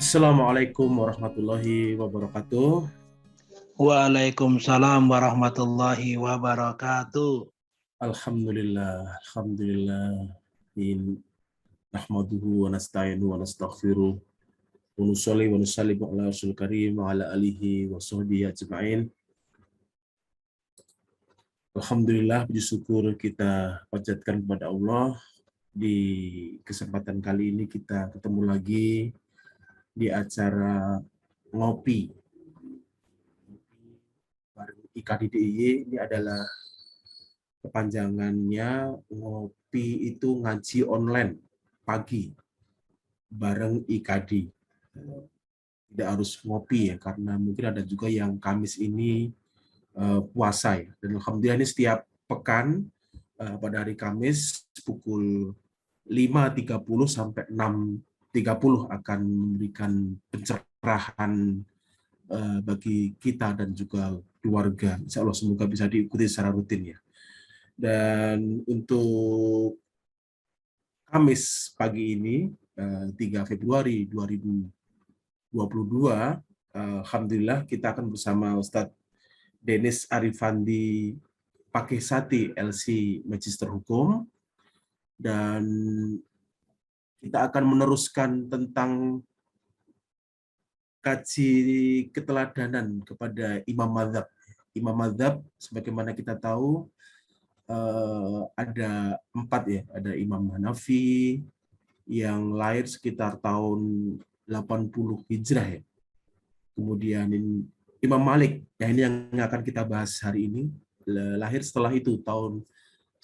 Assalamualaikum warahmatullahi wabarakatuh. Waalaikumsalam warahmatullahi wabarakatuh. Alhamdulillah, alhamdulillah. Nahmaduhu wa nasta'inuhu wa nastaghfiruh. Wa nusalli wa nusallim ala rasul karim wa ala alihi wa sahbihi ajma'in. Alhamdulillah, puji syukur kita panjatkan kepada Allah. Di kesempatan kali ini kita ketemu lagi di acara ngopi bareng IKDDIY. Ini adalah kepanjangannya ngopi itu ngaji online pagi bareng IKD. Tidak harus ngopi ya, karena mungkin ada juga yang Kamis ini puasa ya. Dan alhamdulillah ini setiap pekan pada hari Kamis pukul 5.30 sampai 6.30 akan memberikan pencerahan bagi kita dan juga keluarga. Insya Allah semoga bisa diikuti secara rutin ya. Dan untuk Kamis pagi ini, 3 Februari 2022, alhamdulillah kita akan bersama Ustadz Denis Arifandi Pakesati, LC Magister Hukum, dan kita akan meneruskan tentang kaji keteladanan kepada Imam Madzhab. Imam Madzhab, sebagaimana kita tahu, ada 4 ya, ada Imam Hanafi yang lahir sekitar tahun 80 Hijrah ya. Kemudian Imam Malik, nah ini yang akan kita bahas hari ini, lahir setelah itu tahun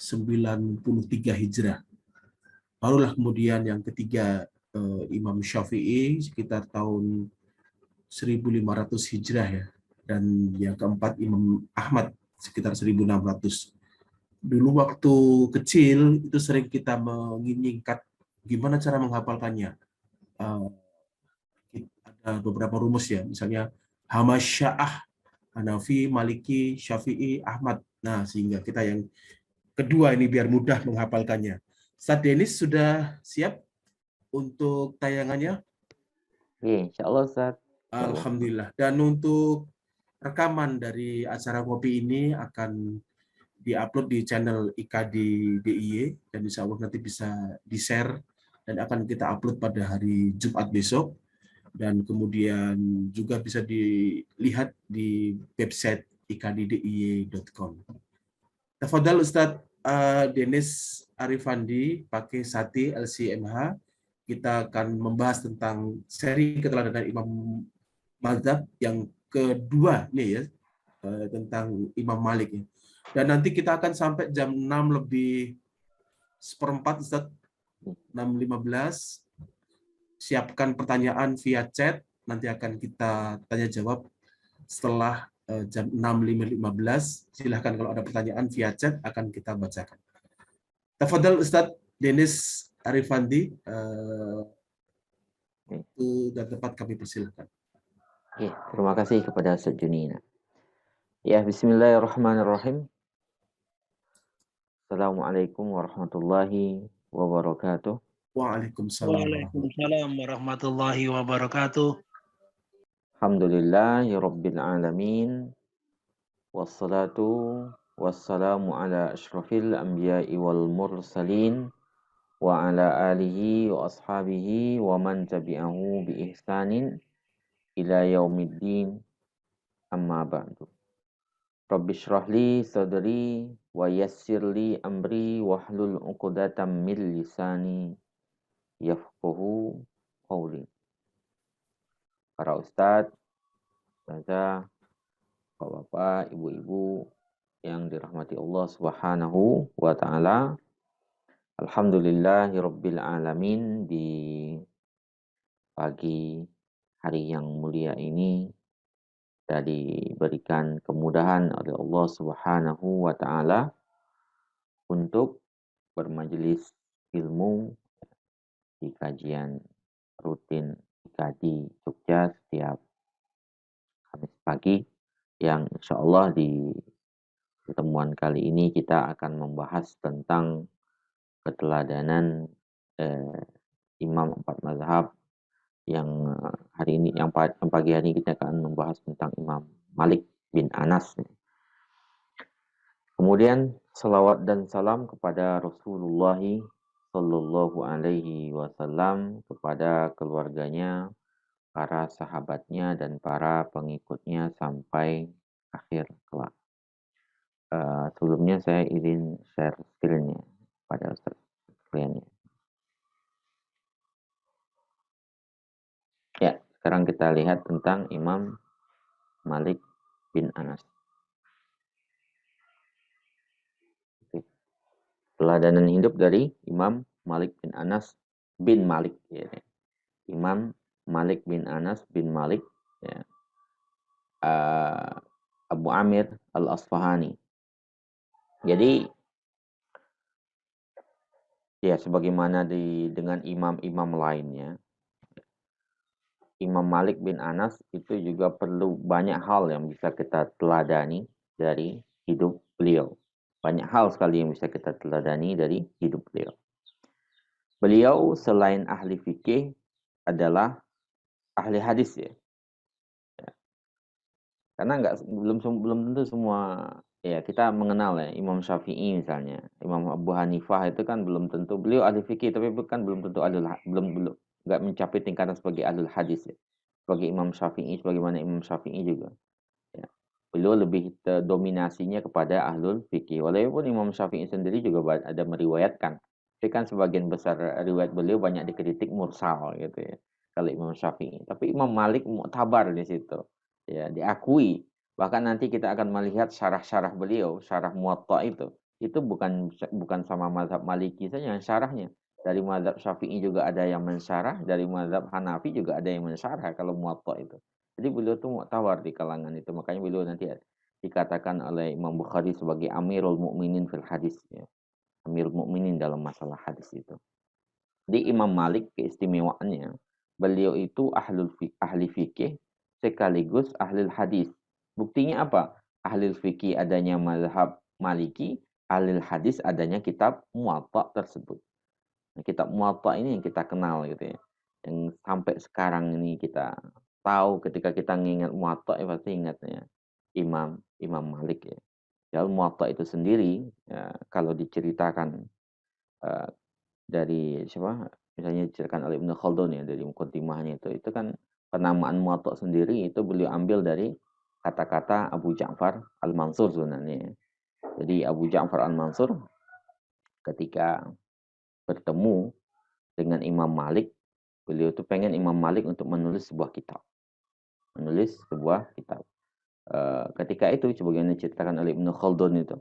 93 Hijrah. Barulah kemudian yang ketiga Imam Syafi'i sekitar tahun 1500 Hijrah ya. Dan yang keempat Imam Ahmad sekitar 1600. Dulu waktu kecil itu sering kita menginginkan gimana cara menghafalkannya. Ada beberapa rumus ya, misalnya Hamasya'ah, Hanafi, Maliki, Syafi'i, Ahmad. Nah, sehingga kita yang kedua ini biar mudah menghafalkannya. Ustadz Denis sudah siap untuk tayangannya? Oke, insya Allah Ustaz. Alhamdulillah. Dan untuk rekaman dari acara ngopi ini akan diupload di channel IKD DIY dan insya Allah nanti bisa di-share dan akan kita upload pada hari Jumat besok, dan kemudian juga bisa dilihat di website ikddiy.com. Tafadhal Ustadz Denis Arifandi Pakesati LCMH. Kita akan membahas tentang seri keteladanan Imam Madzhab yang kedua nih ya, tentang Imam Malik ya. Dan nanti kita akan sampai jam 6 lebih seperempat Ustaz, 6.15. Siapkan pertanyaan via chat, nanti akan kita tanya jawab setelah jam 6.15. Silahkan kalau ada pertanyaan via chat akan kita bacakan. Tafadhal Ustaz Denis Arifandi, dan tempat kami persilahkan. Terima kasih kepada Ustaz Junina. Ya, bismillahirrahmanirrahim. Assalamualaikum warahmatullahi wabarakatuh. Waalaikumsalam warahmatullahi wabarakatuh. Alhamdulillahi rabbil alamin. Wassalatu wassalamu ala asyrafil anbiya'i wal mursalin wa ala alihi wa ashabihi wa man tabi'ahu bi ihsanin ila yaumiddin, amma ba'du. Rabbi shrah li sadri wa yassir li amri wahlul 'uqdatam min lisani yafqahu qawli. Para ustadz, ustazah, bapak-bapak, ibu-ibu yang dirahmati Allah Subhanahu wa taala. Alhamdulillahirabbil alamin, di pagi hari yang mulia ini kita diberikan kemudahan oleh Allah Subhanahu wa taala untuk bermajelis ilmu di kajian rutin IKD Jogja setiap Kamis pagi, yang insya Allah di pertemuan kali ini kita akan membahas tentang keteladanan Imam 4 mazhab yang hari ini, yang pagi hari ini kita akan membahas tentang Imam Malik bin Anas. Kemudian salawat dan salam kepada Rasulullah Sallallahu Alaihi Wasallam, kepada keluarganya, para sahabatnya, dan para pengikutnya sampai akhir kelak. Sebelumnya saya izin share screen-nya pada Ustaz sekalian. Ya, sekarang kita lihat tentang Imam Malik bin Anas. Teladanan hidup dari Imam Malik bin Anas bin Malik. Ya. Imam Malik bin Anas bin Malik, ya. Abu Amir Al-Asfahani. Jadi, ya sebagaimana dengan imam-imam lainnya, Imam Malik bin Anas itu juga perlu banyak hal yang bisa kita teladani dari hidup beliau. Banyak hal sekali yang bisa kita teladani dari hidup beliau. Beliau selain ahli fikih adalah ahli hadis, ya. Karena belum tentu semua, ya, kita mengenal, ya, Imam Syafi'i misalnya, Imam Abu Hanifah itu kan belum tentu beliau ahli fikih, tapi bukan belum tentu belum nggak mencapai tingkatan sebagai ahli hadis, ya. Sebagai Imam Syafi'i, sebagaimana Imam Syafi'i juga. Ya. Beliau lebih dominasinya kepada ahlul fikih. Walaupun Imam Syafi'i sendiri juga ada meriwayatkan. Tapi kan sebagian besar riwayat beliau banyak dikritik mursal gitu, ya. Kalau Imam Syafi'i. Tapi Imam Malik mu'tabar di situ. Ya, diakui. Bahkan nanti kita akan melihat syarah-syarah beliau, syarah Muwatta itu bukan sama mazhab Maliki saja yang syarahnya. Dari mazhab Syafi'i juga ada yang mensyarah, dari mazhab Hanafi juga ada yang mensyarah kalau Muwatta itu. Jadi beliau tuh mu'tawar di kalangan itu. Makanya beliau nanti dikatakan oleh Imam Bukhari sebagai Amirul Mukminin fil hadis, ya. Amirul Mukminin dalam masalah hadis itu. Di Imam Malik keistimewaannya, beliau itu ahli fikih sekaligus ahli hadis. Buktinya apa? Ahli fikih adanya mazhab Maliki, ahli hadis adanya kitab Muwatta tersebut. Nah, kitab Muwatta ini yang kita kenal gitu, ya. Yang sampai sekarang ini kita tahu, ketika kita mengingat Muwatta pasti ingatnya Imam Malik, ya. Dalam Muwatta itu sendiri, ya, kalau diceritakan dari siapa, misalnya diceritakan oleh Ibnu Khaldun, ya, dari muqaddimahnya itu kan penamaan Muwatta sendiri itu beliau ambil dari kata-kata Abu Ja'far Al-Mansur sebenarnya. Jadi Abu Ja'far Al-Mansur ketika bertemu dengan Imam Malik, beliau tuh pengen Imam Malik untuk menulis sebuah kitab. Ketika itu sebagaimana diceritakan oleh Ibnu Khaldun itu,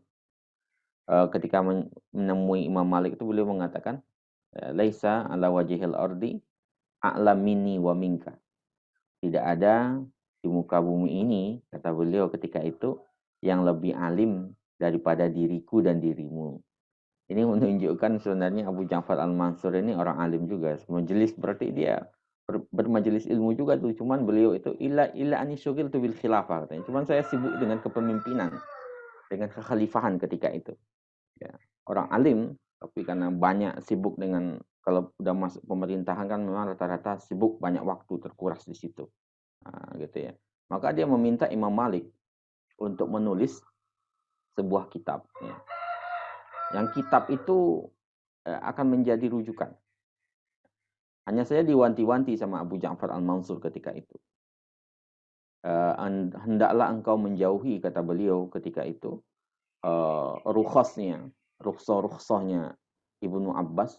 ketika menemui Imam Malik itu beliau mengatakan, laisa ala wajhil ardi a'lam minni wa minka. Tidak ada di muka bumi ini, kata beliau ketika itu, yang lebih alim daripada diriku dan dirimu. Ini menunjukkan sebenarnya Abu Ja'far Al-Mansur ini orang alim juga. Majelis berarti dia bermajelis ilmu juga tuh. Cuman beliau itu illa ani syughiltu bil khilafah katanya. Cuman saya sibuk dengan kepemimpinan, dengan kekhalifahan ketika itu. Ya, orang alim, tapi karena banyak sibuk dengan, kalau udah masuk pemerintahan kan memang rata-rata sibuk, banyak waktu terkuras di situ. Nah, gitu ya. Maka dia meminta Imam Malik untuk menulis sebuah kitab, ya. Yang kitab itu akan menjadi rujukan. Hanya saja diwanti-wanti sama Abu Ja'far Al-Mansur ketika itu. Hendaklah engkau menjauhi, kata beliau ketika itu, rukhsahnya Ibnu Abbas.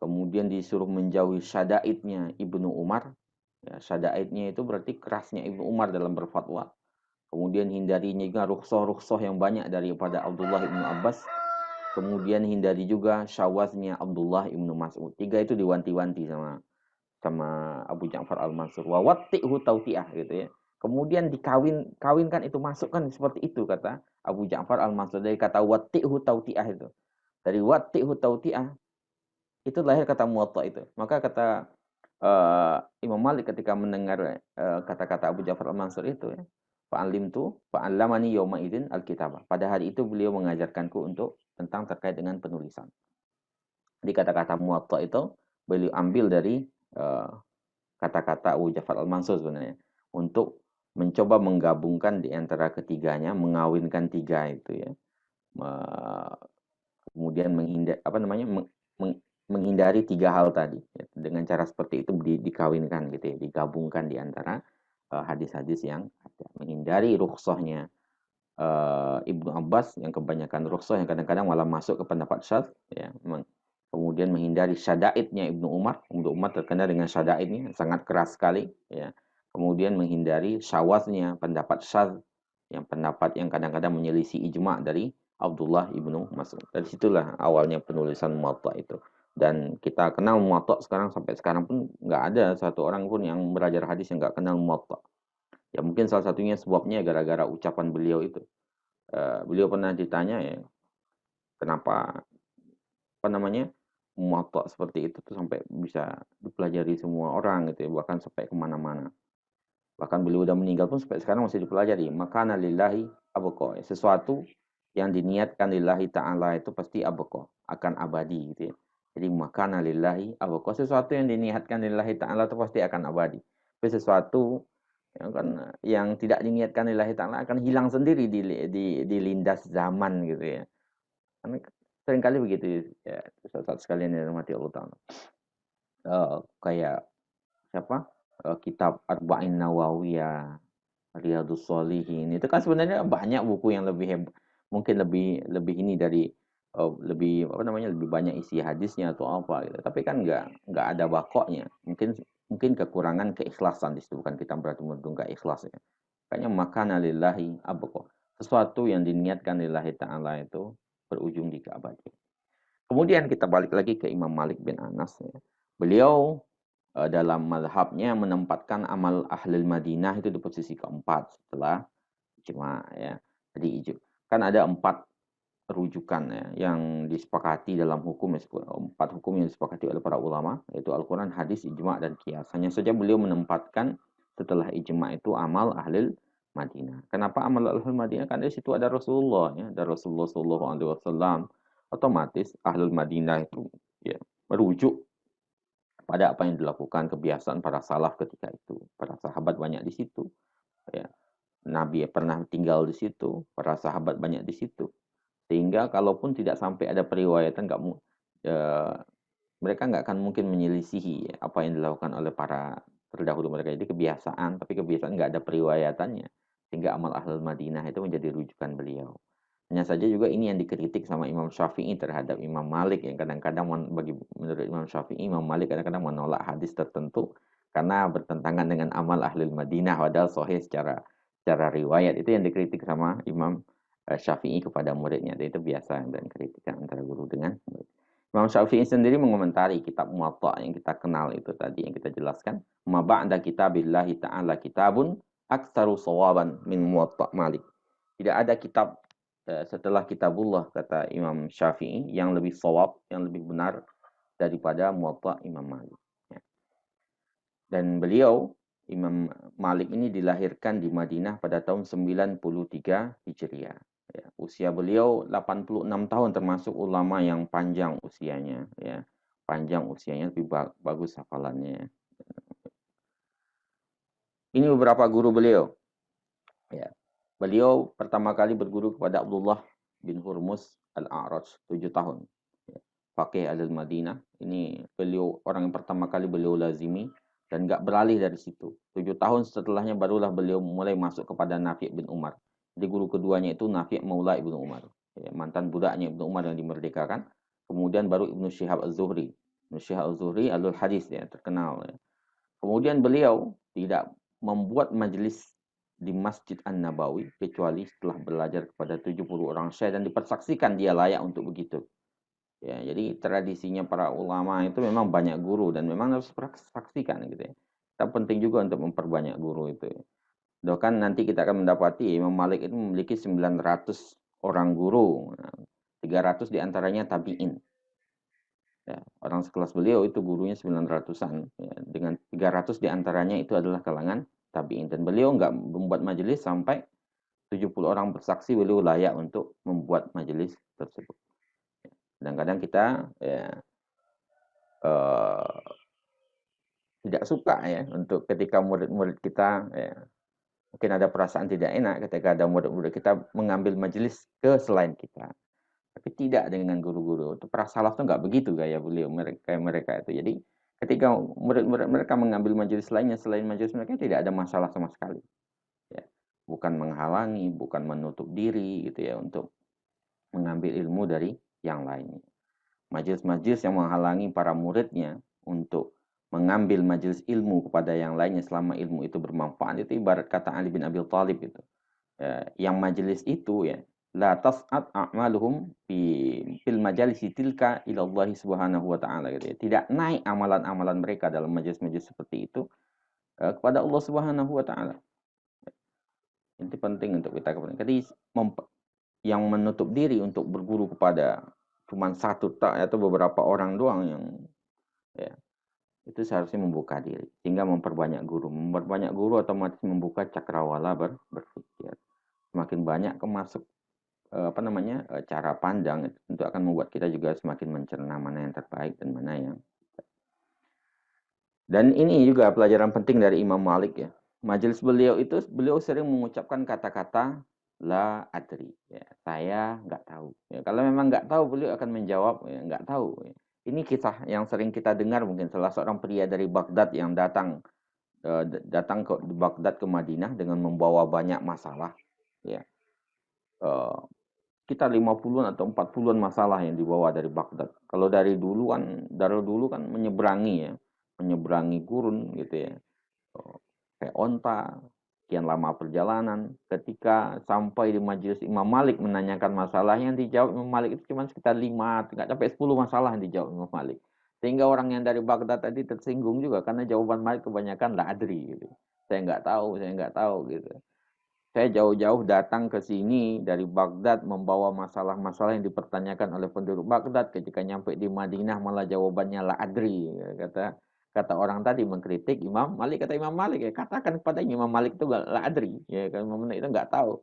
Kemudian disuruh menjauhi syadaidnya Ibnu Umar. Ya, syadaidnya itu berarti kerasnya Ibnu Umar dalam berfatwa. Kemudian hindarinya juga rukhsah yang banyak daripada Abdullah Ibnu Abbas. Kemudian hindari juga syawaznya Abdullah Ibnu Mas'ud. 3 itu diwanti-wanti sama Abu Ja'far Al-Mansur. Wa watti'hu tawti'ah gitu, ya. Kemudian kawinkan itu, masukkan seperti itu, kata Abu Ja'far Al-Mansur. Dari kata watti'hu tawti'ah itu. Dari watti'hu tawti'ah itu lahir kata Muwatta itu. Maka kata Imam Malik ketika mendengar kata-kata Abu Ja'far Al-Mansur itu, ya, fa'allamani yawma idzin al-kitabah. Pada hari itu beliau mengajarkanku tentang terkait dengan penulisan. Di kata-kata Muwatta itu beliau ambil dari kata-kata Abu Ja'far Al-Mansur sebenarnya untuk mencoba menggabungkan di antara ketiganya, mengawinkan tiga itu ya. Kemudian menghindari tiga hal tadi ya. Dengan cara seperti itu dikawinkan gitu ya, digabungkan di antara hadis-hadis yang ada. Menghindari rukhsahnya Ibnu Abbas yang kebanyakan rukhsah yang kadang-kadang malah masuk ke pendapat syadz ya. Kemudian menghindari syada'idnya Ibnu Umar. Ibnu Umar terkenal dengan syada'idnya, sangat keras sekali ya. Kemudian menghindari syawaznya pendapat syadz yang pendapat yang kadang-kadang menyelisih ijma' dari Abdullah Ibnu Mas'ud. Dari situlah awalnya penulisan Muwatta itu. Dan kita kenal Muwatta sampai sekarang pun nggak ada satu orang pun yang belajar hadis yang nggak kenal Muwatta. Ya mungkin salah satunya sebabnya gara-gara ucapan beliau itu. Beliau pernah ditanya ya, kenapa Muwatta seperti itu tuh sampai bisa dipelajari semua orang gitu ya, bahkan sampai kemana-mana. Bahkan beliau udah meninggal pun sampai sekarang masih dipelajari. Makana lillahi abqa. Sesuatu yang diniatkan lillahi ta'ala itu pasti abqa, akan abadi gitu ya. Jadi makana lillahi abqa. Sesuatu yang diniatkan lillahi ta'ala itu pasti akan abadi. Tapi sesuatu yang tidak diniatkan lillahi ta'ala akan hilang sendiri di lindas zaman gitu ya. Karena seringkali begitu ya, saat sekalian yang dirahmati Allah Ta'ala. Kayak siapa? Kitab Arba'in Nawawiyah, Riyadhus Shalihin. Itu kan sebenarnya banyak buku yang lebih mungkin lebih ini dari lebih banyak isi hadisnya atau apa gitu. Tapi kan nggak ada bakoknya. Mungkin kekurangan keikhlasan di situ, bukan kita berarti nggak ikhlas ya. Kayaknya makana lillahi abqa. Sesuatu yang diniatkan lillahi ta'ala itu berujung di keabadian. Kemudian kita balik lagi ke Imam Malik bin Anas ya. Beliau dalam mazhabnya menempatkan amal ahlul Madinah itu di posisi keempat setelah ijma ya. Jadi kan ada 4 rujukan ya yang disepakati dalam hukum, 4 hukum yang disepakati oleh para ulama, yaitu Al-Quran, hadis, ijma, dan qiyas. Hanya saja beliau menempatkan setelah ijma itu amal ahlul Madinah. Kenapa amal ahlul Madinah? Karena di situ ada Rasulullah ya, ada Rasulullah Shallallahu Alaihi Wasallam. Otomatis ahlul Madinah itu ya merujuk pada apa yang dilakukan kebiasaan para salaf ketika itu. Para sahabat banyak di situ. Ya. Nabi pernah tinggal di situ, para sahabat banyak di situ. Sehingga kalaupun tidak sampai ada periwayatan, mereka nggak akan mungkin menyelisihi apa yang dilakukan oleh para terdahulu mereka. Jadi kebiasaan, tapi kebiasaan nggak ada periwayatannya. Sehingga amal ahlul Madinah itu menjadi rujukan beliau. Hanya saja juga ini yang dikritik sama Imam Syafi'i terhadap Imam Malik, yang kadang-kadang menurut Imam Syafi'i, Imam Malik kadang-kadang menolak hadis tertentu karena bertentangan dengan amal ahlul Madinah, padahal sahih secara riwayat. Itu yang dikritik sama Imam Syafi'i kepada muridnya. Itu biasa dan kritikan antara guru dengan murid. Imam Syafi'i sendiri mengomentari kitab Muwatta yang kita kenal itu tadi, yang kita jelaskan. Ma ba'da kitabillahi ta'ala kitabun aktsaru shawaban min Muwatta Malik. Tidak ada kitab setelah kitabullah, kata Imam Syafi'i, yang lebih shawab, yang lebih benar daripada Muwatta Imam Malik. Dan beliau, Imam Malik ini dilahirkan di Madinah pada tahun 93 Hijriah. Ya, usia beliau 86 tahun, termasuk ulama yang panjang usianya. Ya, panjang usianya, lebih bagus hafalannya. Ini beberapa guru beliau. Ya, beliau pertama kali berguru kepada Abdullah bin Hurmuz Al-A'raj, 7 tahun. Ya, Faqih al-Madinah. Ini beliau orang yang pertama kali beliau lazimi dan nggak beralih dari situ. 7 tahun setelahnya barulah beliau mulai masuk kepada Nafi' bin Umar. Jadi guru keduanya itu Nafi' Maula Ibnu Umar. Ya, mantan budaknya Ibnu Umar yang dimerdekakan. Kemudian baru Ibnu Syihab Az-Zuhri. Ibnu Syihab Az-Zuhri alul hadis ya, terkenal. Ya. Kemudian beliau tidak membuat majelis di Masjid An-Nabawi kecuali setelah belajar kepada 70 orang syekh dan dipersaksikan dia layak untuk begitu. Ya, jadi tradisinya para ulama itu memang banyak guru dan memang harus saksikan gitu ya. Kita penting juga untuk memperbanyak guru itu. Bahkan nanti kita akan mendapati Imam Malik itu memiliki 900 orang guru. 300 diantaranya tabi'in. Ya, orang sekelas beliau itu gurunya 900-an. Ya, dengan 300 diantaranya itu adalah kalangan tabi'in. Dan beliau nggak membuat majelis sampai 70 orang bersaksi beliau layak untuk membuat majelis tersebut. Kadang-kadang kita ya, tidak suka ya untuk ketika murid-murid kita ya, mungkin ada perasaan tidak enak ketika ada murid-murid kita mengambil majelis ke selain kita. Tapi tidak dengan guru-guru. Itu para salaf tuh nggak begitu gaya beliau mereka itu. Jadi ketika murid-murid mereka mengambil majelis lainnya selain majelis mereka tidak ada masalah sama sekali. Ya. Bukan menghalangi, bukan menutup diri gitu ya untuk mengambil ilmu dari yang lainnya. Majelis-majelis yang menghalangi para muridnya untuk mengambil majelis ilmu kepada yang lainnya selama ilmu itu bermanfaat, itu ibarat kata Ali bin Abi Thalib itu. Yang majelis itu ya la tas'at a'maluhum fil majalisi tilka ila Allah Subhanahu wa taala gitu ya. Tidak naik amalan-amalan mereka dalam majelis-majelis seperti itu kepada Allah Subhanahu wa taala. Itu penting untuk kita ketahui. Jadi yang menutup diri untuk berguru kepada cuma satu tak atau beberapa orang doang yang ya itu seharusnya membuka diri sehingga memperbanyak guru otomatis membuka cakrawala berpikir semakin banyak masuk cara pandang itu akan membuat kita juga semakin mencerna mana yang terbaik dan mana yang dan ini juga pelajaran penting dari Imam Malik ya. Majelis beliau sering mengucapkan kata-kata la adri, ya, saya nggak tahu. Ya, kalau memang nggak tahu, beliau akan menjawab ya, nggak tahu. Ya. Ini kisah yang sering kita dengar mungkin salah seorang pria dari Baghdad yang datang ke Baghdad ke Madinah dengan membawa banyak masalah. Ya. Kita 50-an atau 40-an masalah yang dibawa dari Baghdad. Kalau dari dulu kan menyeberangi gurun gitu ya. Kayak onta, sekian lama perjalanan, ketika sampai di majelis Imam Malik menanyakan masalah yang dijawab Imam Malik itu cuma sekitar 5, nggak sampai 10 masalah yang dijawab Imam Malik. Sehingga orang yang dari Baghdad tadi tersinggung juga karena jawaban Malik kebanyakan la adri gitu. Saya nggak tahu gitu. Saya jauh-jauh datang ke sini dari Baghdad membawa masalah-masalah yang dipertanyakan oleh penduduk Baghdad. Ketika nyampe di Madinah malah jawabannya la adri. Kata orang tadi mengkritik Imam Malik, kata Imam Malik ya katakan kepada Imam Malik itu la adri, ya kan Imam Malik itu nggak tahu.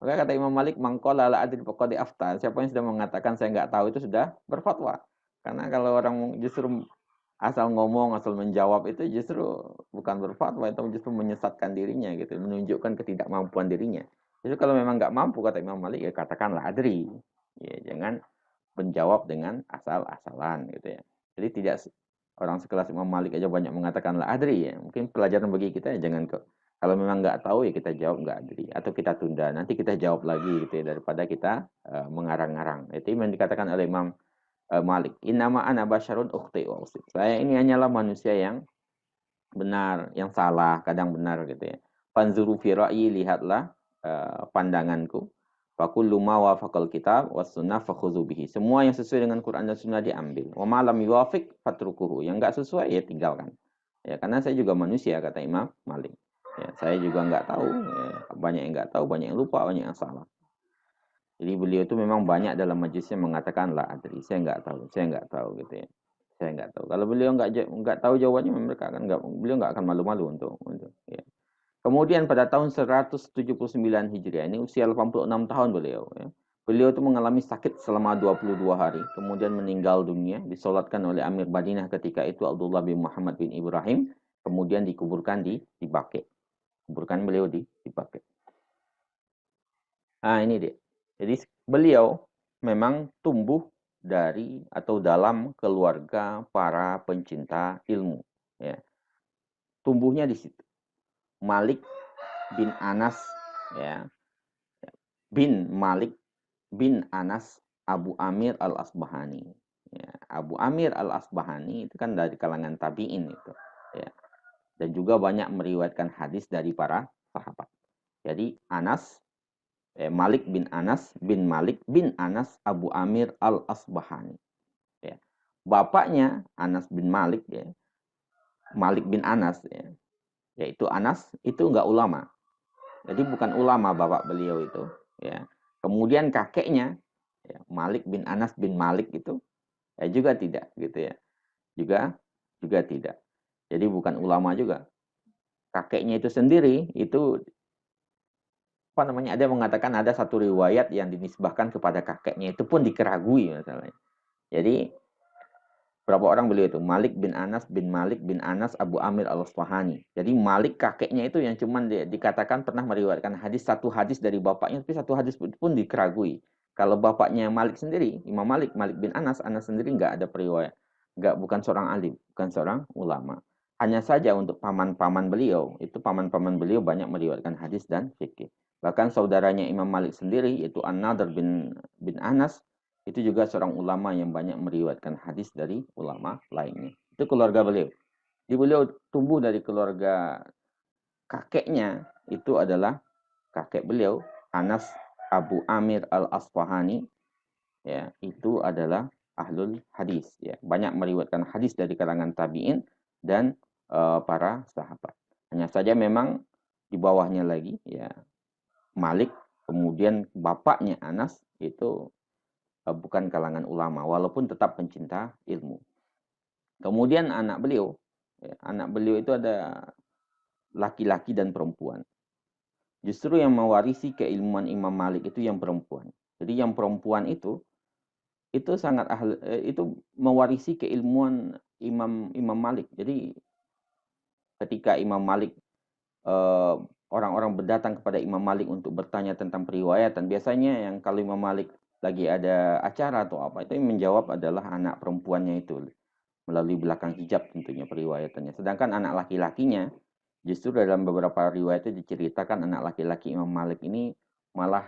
Maka kata Imam Malik mangkola la adri faqad afta. Siapa yang sudah mengatakan saya nggak tahu itu sudah berfatwa. Karena kalau orang justru asal ngomong, asal menjawab itu justru bukan berfatwa, itu justru menyesatkan dirinya gitu, menunjukkan ketidakmampuan dirinya. Jadi kalau memang nggak mampu kata Imam Malik ya katakanlah adri. Ya, jangan menjawab dengan asal-asalan gitu ya. Jadi tidak orang sekelas Imam Malik aja banyak mengatakan la adri ya. Mungkin pelajaran bagi kita ya jangan kalau memang nggak tahu ya kita jawab nggak adri atau kita tunda nanti kita jawab lagi gitu ya daripada kita mengarang-arang. Itu yang dikatakan oleh Imam Malik. Innama ana basyarun ukhti wa usib. Saya ini hanyalah manusia yang benar, yang salah, kadang benar gitu ya. Fanzuru fi ra'yi, lihatlah pandanganku. Fakullu ma wafaqal kitab was sunnah fakhudhu bihi. Semua yang sesuai dengan Quran dan Sunnah diambil. Wa ma lam yuwafiq fatrukuhu. Yang enggak sesuai ya tinggalkan. Ya, karena saya juga manusia kata Imam Malik. Ya, saya juga enggak tahu, ya, banyak yang enggak tahu, banyak yang lupa, banyak yang salah. Jadi beliau itu memang banyak dalam majlisnya mengatakan la adri, saya enggak tahu gitu ya. Saya enggak tahu. Kalau beliau enggak tahu jawabannya beliau enggak akan malu-malu untuk ya. Kemudian pada tahun 179 Hijriah, ini usia 86 tahun beliau. Ya. Beliau itu mengalami sakit selama 22 hari, kemudian meninggal dunia, disolatkan oleh Amir Madinah ketika itu Abdullah bin Muhammad bin Ibrahim, kemudian dikuburkan di Baqi. Kuburkan beliau di Baqi. Nah ini dia. Jadi beliau memang tumbuh dari atau dalam keluarga para pencinta ilmu. Ya. Tumbuhnya di situ. Malik bin Anas ya bin Malik bin Anas Abu Amir Al-Asbahani ya, Abu Amir Al-Asbahani itu kan dari kalangan tabi'in itu ya dan juga banyak meriwayatkan hadis dari para sahabat. Jadi Malik bin Anas bin Malik bin Anas Abu Amir Al-Asbahani ya. Bapaknya Anas bin Malik ya Malik bin Anas ya yaitu Anas itu enggak ulama. Jadi bukan ulama bapak beliau itu ya. Kemudian kakeknya ya, Malik bin Anas bin Malik itu ya juga tidak gitu ya. Juga tidak. Jadi bukan ulama juga. Kakeknya itu sendiri itu ada yang mengatakan ada satu riwayat yang dinisbahkan kepada kakeknya itu pun dikeragui masalahnya. Jadi Berapa orang beliau itu? Malik bin Anas bin Malik bin Anas Abu Amir al-Asfahani. Jadi Malik kakeknya itu yang cuman dikatakan pernah meriwayatkan satu hadis dari bapaknya, tapi satu hadis pun dikeragui. Kalau bapaknya Malik sendiri, Imam Malik, Malik bin Anas sendiri nggak ada periwayat. Bukan seorang alim, bukan seorang ulama. Hanya saja untuk paman-paman beliau, itu paman-paman beliau banyak meriwayatkan hadis dan fikih. Bahkan saudaranya Imam Malik sendiri, yaitu An-Nadhr bin Anas, itu juga seorang ulama yang banyak meriwayatkan hadis dari ulama lainnya. Itu keluarga beliau. Jadi beliau tumbuh dari keluarga kakeknya, itu adalah kakek beliau, Anas Abu Amir al-Asfahani, ya, itu adalah ahlul hadis, ya. Banyak meriwayatkan hadis dari kalangan tabi'in dan para sahabat. Hanya saja memang di bawahnya lagi, ya, Malik, kemudian bapaknya Anas itu bukan kalangan ulama, walaupun tetap pencinta ilmu. Kemudian anak beliau itu ada laki-laki dan perempuan. Justru yang mewarisi keilmuan Imam Malik itu yang perempuan. Jadi yang perempuan itu sangat itu mewarisi keilmuan Imam Malik. Jadi ketika Imam Malik orang-orang berdatang kepada Imam Malik untuk bertanya tentang periwayatan, biasanya yang kalau Imam Malik lagi ada acara atau apa, itu yang menjawab adalah anak perempuannya itu melalui belakang hijab tentunya periwayatannya. Sedangkan anak laki-lakinya justru dalam beberapa riwayat itu diceritakan anak laki-laki Imam Malik ini malah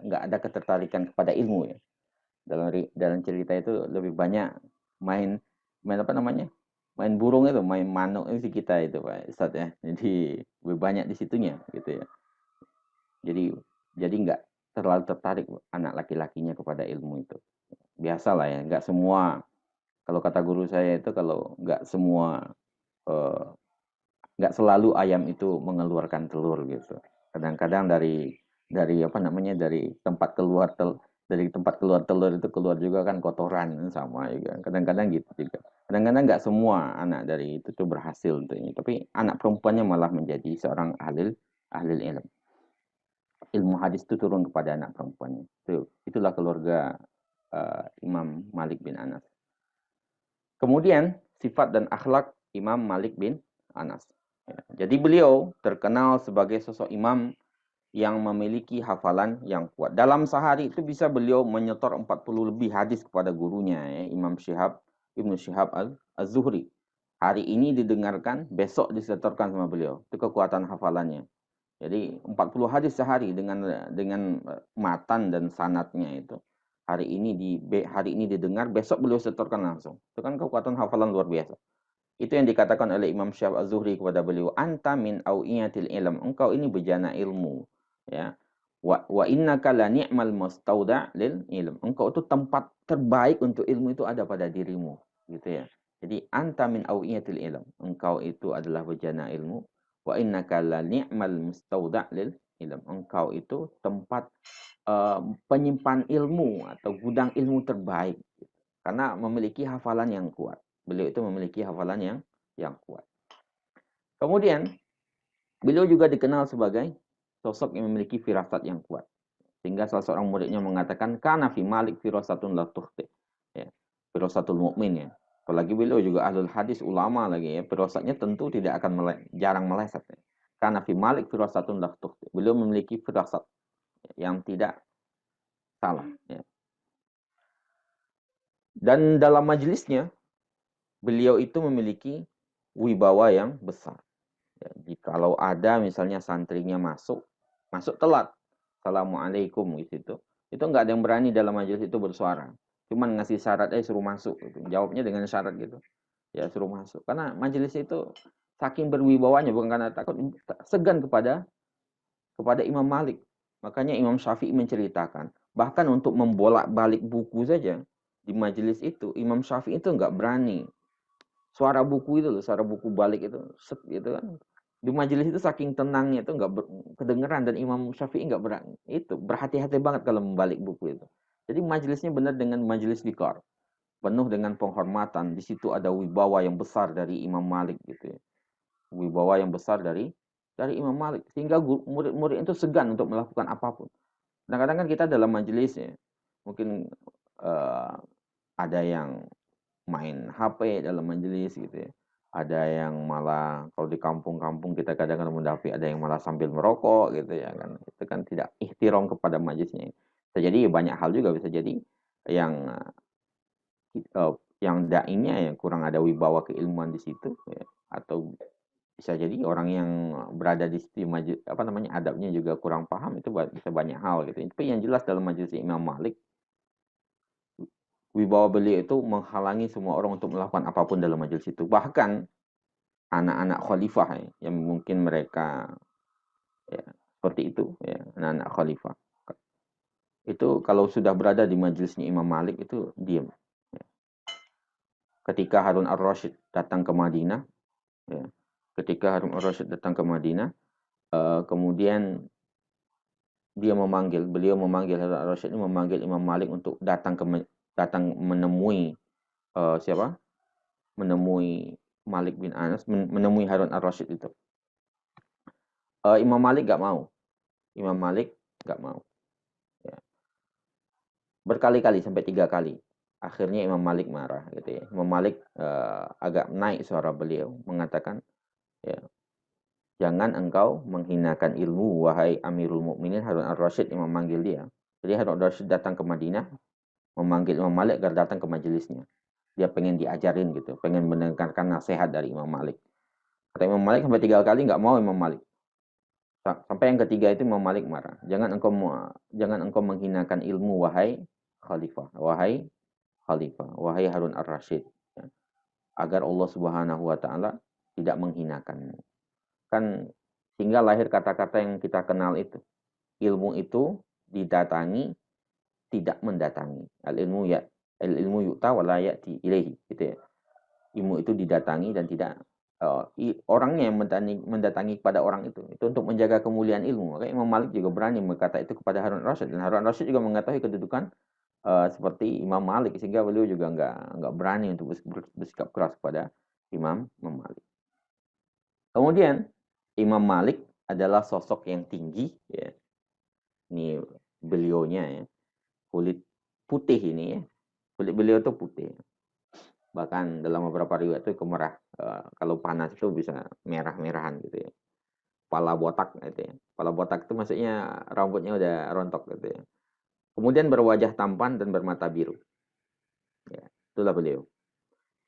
nggak ada ketertarikan kepada ilmu, ya. Dalam cerita itu lebih banyak main apa namanya? Main burung itu, main manuk itu kita itu Pak Ustadz, ya. Jadi lebih banyak di situnya gitu, ya. Jadi nggak terlalu tertarik anak laki-lakinya kepada ilmu itu. Biasalah, ya, nggak semua. Kalau kata guru saya itu, kalau nggak semua, nggak selalu ayam itu mengeluarkan telur gitu. Kadang-kadang dari apa namanya, dari tempat keluar telur itu keluar juga kan kotoran, sama juga. Kadang-kadang gitu juga. Kadang-kadang nggak semua anak dari itu tuh berhasil untuk ini. Tapi anak perempuannya malah menjadi seorang ahli ilmu. Ilmu hadis itu turun kepada anak perempuannya. Itulah keluarga Imam Malik bin Anas. Kemudian sifat dan akhlak Imam Malik bin Anas. Jadi beliau terkenal sebagai sosok imam yang memiliki hafalan yang kuat. Dalam sehari itu bisa beliau menyetor 40 lebih hadis kepada gurunya, ya, Ibnu Syihab Az-Zuhri. Hari ini didengarkan, besok disetorkan sama beliau. Itu kekuatan hafalannya. Jadi 40 hadis sehari dengan matan dan sanadnya itu. Hari ini didengar, besok beliau setorkan langsung. Itu kan kekuatan hafalan luar biasa. Itu yang dikatakan oleh Imam Syihab Az-Zuhri kepada beliau, anta min awiyatil ilm, engkau ini bejana ilmu, ya. Wa innaka la ni'mal mustauda' lil ilm, engkau itu tempat terbaik untuk ilmu itu ada pada dirimu, gitu, ya. Jadi anta min awiyatil ilm, engkau itu adalah bejana ilmu. Wa innaka la ni'mal mustauda' lil ilm, engkau itu tempat penyimpan ilmu atau gudang ilmu terbaik, karena memiliki hafalan yang kuat. Beliau itu memiliki hafalan yang kuat. Kemudian beliau juga dikenal sebagai sosok yang memiliki firasat yang kuat. Sehingga salah seorang muridnya mengatakan, kana fi Malik firasatun la tukhti. Ya, firasatul mukmin, ya. Apalagi beliau juga ahlul hadis, ulama lagi, ya. Firasatnya tentu tidak akan jarang meleset, ya. Kana fi Malik firasatun la tukhti. Beliau memiliki firasat yang tidak salah, ya. Dan dalam majelisnya beliau itu memiliki wibawa yang besar. Ya, jikalau ada misalnya santrinya masuk telat, assalamualaikum gitu, itu nggak ada yang berani dalam majelis itu bersuara. Cuman ngasih syarat suruh masuk, gitu. Jawabnya dengan syarat gitu, ya suruh masuk. Karena majelis itu saking berwibawanya, bukan karena takut, segan kepada Imam Malik. Makanya Imam Syafi'i menceritakan, bahkan untuk membolak-balik buku saja di majelis itu, Imam Syafi'i itu nggak berani. Suara buku itu loh, suara buku balik itu, gitu kan. Di majelis itu saking tenangnya itu nggak kedengeran, dan Imam Syafi'i nggak berani. Itu berhati-hati banget kalau membalik buku itu. Jadi majelisnya benar dengan majelis vikar, penuh dengan penghormatan. Di situ ada wibawa yang besar dari Imam Malik gitu, ya. Wibawa yang besar dari Imam Malik, sehingga murid-murid itu segan untuk melakukan apapun. Kadang-kadang kan kita dalam majelis, ya, mungkin ada yang main HP dalam majelis gitu ya. Ada yang malah kalau di kampung-kampung kita kadang-kadang mendapat ada yang malah sambil merokok gitu ya kan. Itu kan tidak ihtiram kepada majelisnya. Bisa jadi banyak hal juga bisa jadi yang yang dai-nya ya kurang ada wibawa keilmuan di situ ya. Atau bisa jadi orang yang berada di situ adabnya juga kurang paham, itu bisa banyak hal gitu. Tapi yang jelas dalam majelis Imam Malik, wibawa beliau itu menghalangi semua orang untuk melakukan apapun dalam majelis itu. Bahkan anak-anak khalifah ya, yang mungkin mereka ya, seperti itu ya, anak-anak khalifah itu kalau sudah berada di majelisnya Imam Malik itu diam. Ketika Harun ar-Rasyid datang ke Madinah ya, kemudian beliau memanggil Harun ar-Rasyid ini memanggil Imam Malik untuk datang menemui siapa? Menemui Malik bin Anas, menemui Harun ar-Rasyid itu. Imam Malik gak mau. Ya. Berkali-kali sampai 3 kali. Akhirnya Imam Malik marah gitu ya. Imam Malik agak naik suara beliau mengatakan, ya, jangan engkau menghinakan ilmu wahai Amirul Mukminin Harun ar-Rasyid. Imam manggil dia. Jadi Harun ar-Rasyid datang ke Madinah memanggil Imam Malik agar datang ke majelisnya. Dia pengen diajarin gitu, pengen mendengarkan nasihat dari Imam Malik. Kata Imam Malik sampai 3 kali nggak mau Imam Malik. Sampai yang ketiga itu Imam Malik marah. Jangan engkau menghinakan ilmu wahai wahai Harun ar-Rasyid. Agar Allah Subhanahu wa taala tidak menghinakanmu. Kan sehingga lahir kata-kata yang kita kenal itu. Ilmu itu didatangi, tidak mendatangi. Al-ilmu yu'ta wa la ya'ti ilaihi gitu ya. Ilmu itu didatangi dan tidak orangnya yang mendatangi kepada orang itu untuk menjaga kemuliaan ilmu. Maka Imam Malik juga berani berkata itu kepada Harun ar-Rasyid, dan Harun ar-Rasyid juga mengetahui kedudukan seperti Imam Malik, sehingga beliau juga nggak berani untuk bersikap keras kepada Imam Malik. Kemudian Imam Malik adalah sosok yang tinggi ya. Ini beliaunya ya. Kulit putih ini ya. Kulit beliau itu putih. Bahkan dalam beberapa riwayat itu kemerah. Kalau panas itu bisa merah-merahan gitu ya. Kepala botak gitu ya. Kepala botak itu maksudnya rambutnya udah rontok gitu ya. Kemudian berwajah tampan dan bermata biru. Ya, itulah beliau.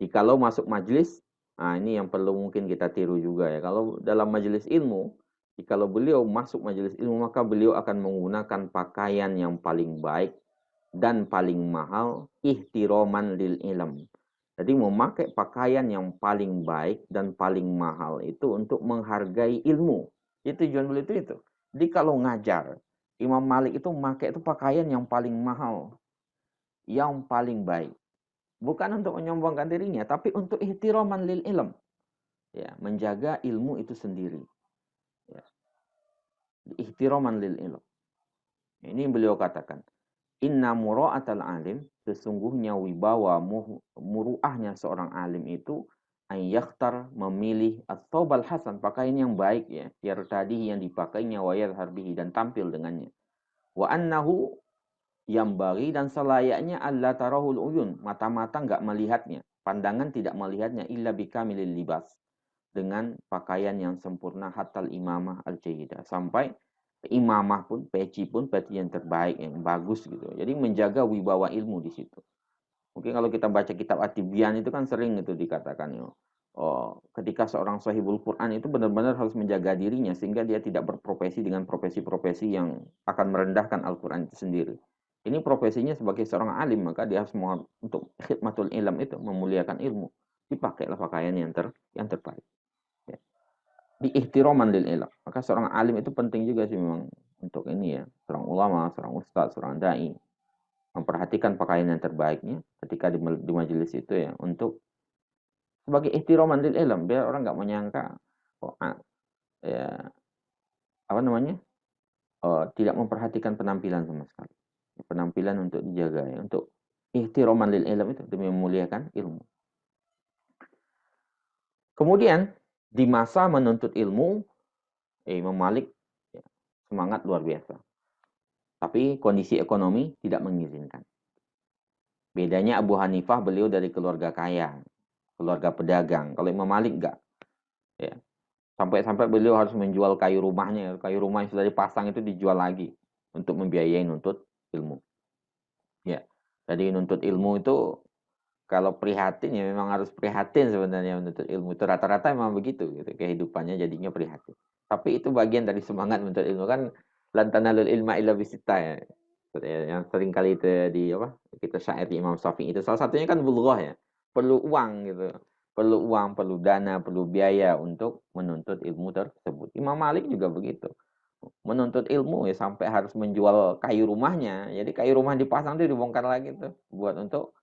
Jikalau masuk majelis, nah ini yang perlu mungkin kita tiru juga ya. Kalau dalam majelis ilmu, jikalau beliau masuk majelis ilmu, maka beliau akan menggunakan pakaian yang paling baik dan paling mahal, ihtiroman lil ilm. Jadi memakai pakaian yang paling baik dan paling mahal itu untuk menghargai ilmu. Itu tujuan beliau itu. Jadi kalau ngajar, Imam Malik itu memakai itu pakaian yang paling mahal, yang paling baik. Bukan untuk menyombongkan dirinya, tapi untuk ihtiroman lil ilm. Ya, menjaga ilmu itu sendiri. Ya. Ihtiroman lil ilm. Ini beliau katakan. Inna mura'atal alim, sesungguhnya wibawa muru'ahnya seorang alim itu yakhtar memilih at-thawbal hasan, pakaian yang baik ya, yartadihi yang dipakainya wa yadhhar bihi dan tampil dengannya. Wa annahu yang bagi dan selayaknya Allah tarahul uyun, mata-mata enggak melihatnya, pandangan tidak melihatnya illa bikamilil libas, dengan pakaian yang sempurna hatal imamah al-jayyidah, sampai imamah pun, peci yang terbaik, yang bagus gitu. Jadi menjaga wibawa ilmu di situ. Mungkin kalau kita baca kitab At-Tibyan itu kan sering itu dikatakan ya. Ketika seorang sahibul Quran itu benar-benar harus menjaga dirinya sehingga dia tidak berprofesi dengan profesi-profesi yang akan merendahkan Al-Quran itu sendiri. Ini profesinya sebagai seorang alim, maka dia harus untuk khidmatul ilm itu, memuliakan ilmu. Dipakailah pakaian yang terbaik. Diihtiroman lil ilm. Maka seorang alim itu penting juga sih memang untuk ini ya, seorang ulama, seorang ustaz, seorang dai memperhatikan pakaian yang terbaiknya ketika di majelis itu ya, untuk sebagai ihtiroman lil ilm, biar orang nggak menyangka ya tidak memperhatikan penampilan sama sekali. Penampilan untuk dijaga ya, untuk ihtiroman lil ilm itu demi memuliakan ilmu. Kemudian di masa menuntut ilmu, Imam Malik ya, semangat luar biasa. Tapi kondisi ekonomi tidak mengizinkan. Bedanya Abu Hanifah, beliau dari keluarga kaya, keluarga pedagang. Kalau Imam Malik enggak. Ya. Sampai-sampai beliau harus menjual kayu rumahnya. Kayu rumah yang sudah dipasang itu dijual lagi untuk membiayai nuntut ilmu. Ya. Jadi nuntut ilmu itu kalau prihatin ya memang harus prihatin sebenarnya menuntut ilmu. Itu rata-rata memang begitu gitu. Kehidupannya jadinya prihatin. Tapi itu bagian dari semangat menuntut ilmu kan, lan tanalul ilma illa bisita ya. Yang sering kali itu di apa? Kita syair di Imam Syafi'i itu salah satunya kan bulughah ya. Perlu uang gitu. Perlu uang, perlu dana, perlu biaya untuk menuntut ilmu tersebut. Imam Malik juga begitu. Menuntut ilmu ya sampai harus menjual kayu rumahnya. Jadi kayu rumah dipasang itu dibongkar lagi tuh buat untuk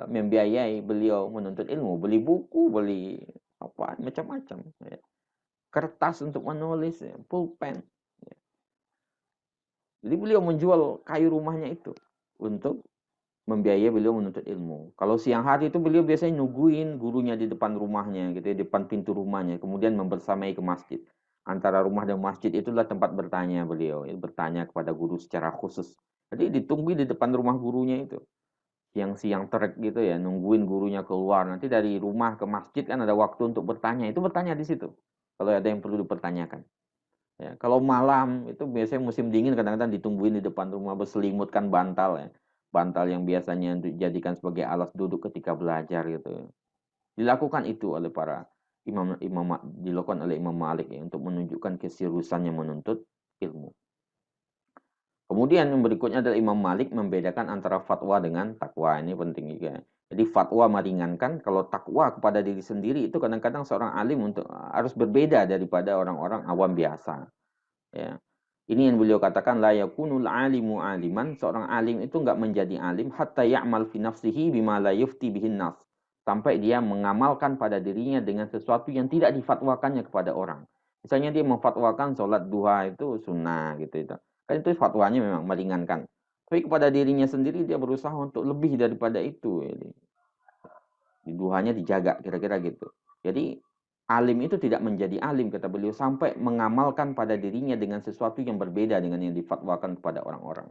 membiayai beliau menuntut ilmu, beli buku, beli apa macam-macam, ya. Kertas untuk menulis, ya, pulpen. Ya. Jadi beliau menjual kayu rumahnya itu untuk membiayai beliau menuntut ilmu. Kalau siang hari itu beliau biasanya nungguin gurunya di depan rumahnya, gitu ya, di depan pintu rumahnya, kemudian membersamai ke masjid. Antara rumah dan masjid itulah tempat bertanya beliau, ya, bertanya kepada guru secara khusus. Jadi ditunggu di depan rumah gurunya itu. Siang-siang terik gitu ya, nungguin gurunya keluar. Nanti dari rumah ke masjid kan ada waktu untuk bertanya. Itu bertanya di situ. Kalau ada yang perlu dipertanyakan. Ya, kalau malam itu biasanya musim dingin kadang-kadang ditungguin di depan rumah berselimutkan bantal ya. Bantal yang biasanya dijadikan sebagai alas duduk ketika belajar gitu. Dilakukan itu oleh para dilakukan oleh Imam Malik ya, untuk menunjukkan keseriusannya menuntut ilmu. Kemudian yang berikutnya adalah Imam Malik membedakan antara fatwa dengan takwa. Ini penting juga. Jadi fatwa meringankan, kalau takwa kepada diri sendiri itu kadang-kadang seorang alim harus berbeda daripada orang-orang awam biasa. Ya. Ini yang beliau katakan la yakunul alimu aliman, seorang alim itu enggak menjadi alim hatta ya'mal fi nafsihi bima la yufti bihin nas. Sampai dia mengamalkan pada dirinya dengan sesuatu yang tidak difatwakannya kepada orang. Misalnya dia memfatwakan sholat duha itu sunnah gitu. Kan itu fatwanya memang meringankan. Tapi kepada dirinya sendiri dia berusaha untuk lebih daripada itu. Duhanya dijaga kira-kira gitu. Jadi alim itu tidak menjadi alim kata beliau sampai mengamalkan pada dirinya dengan sesuatu yang berbeda dengan yang difatwakan kepada orang-orang.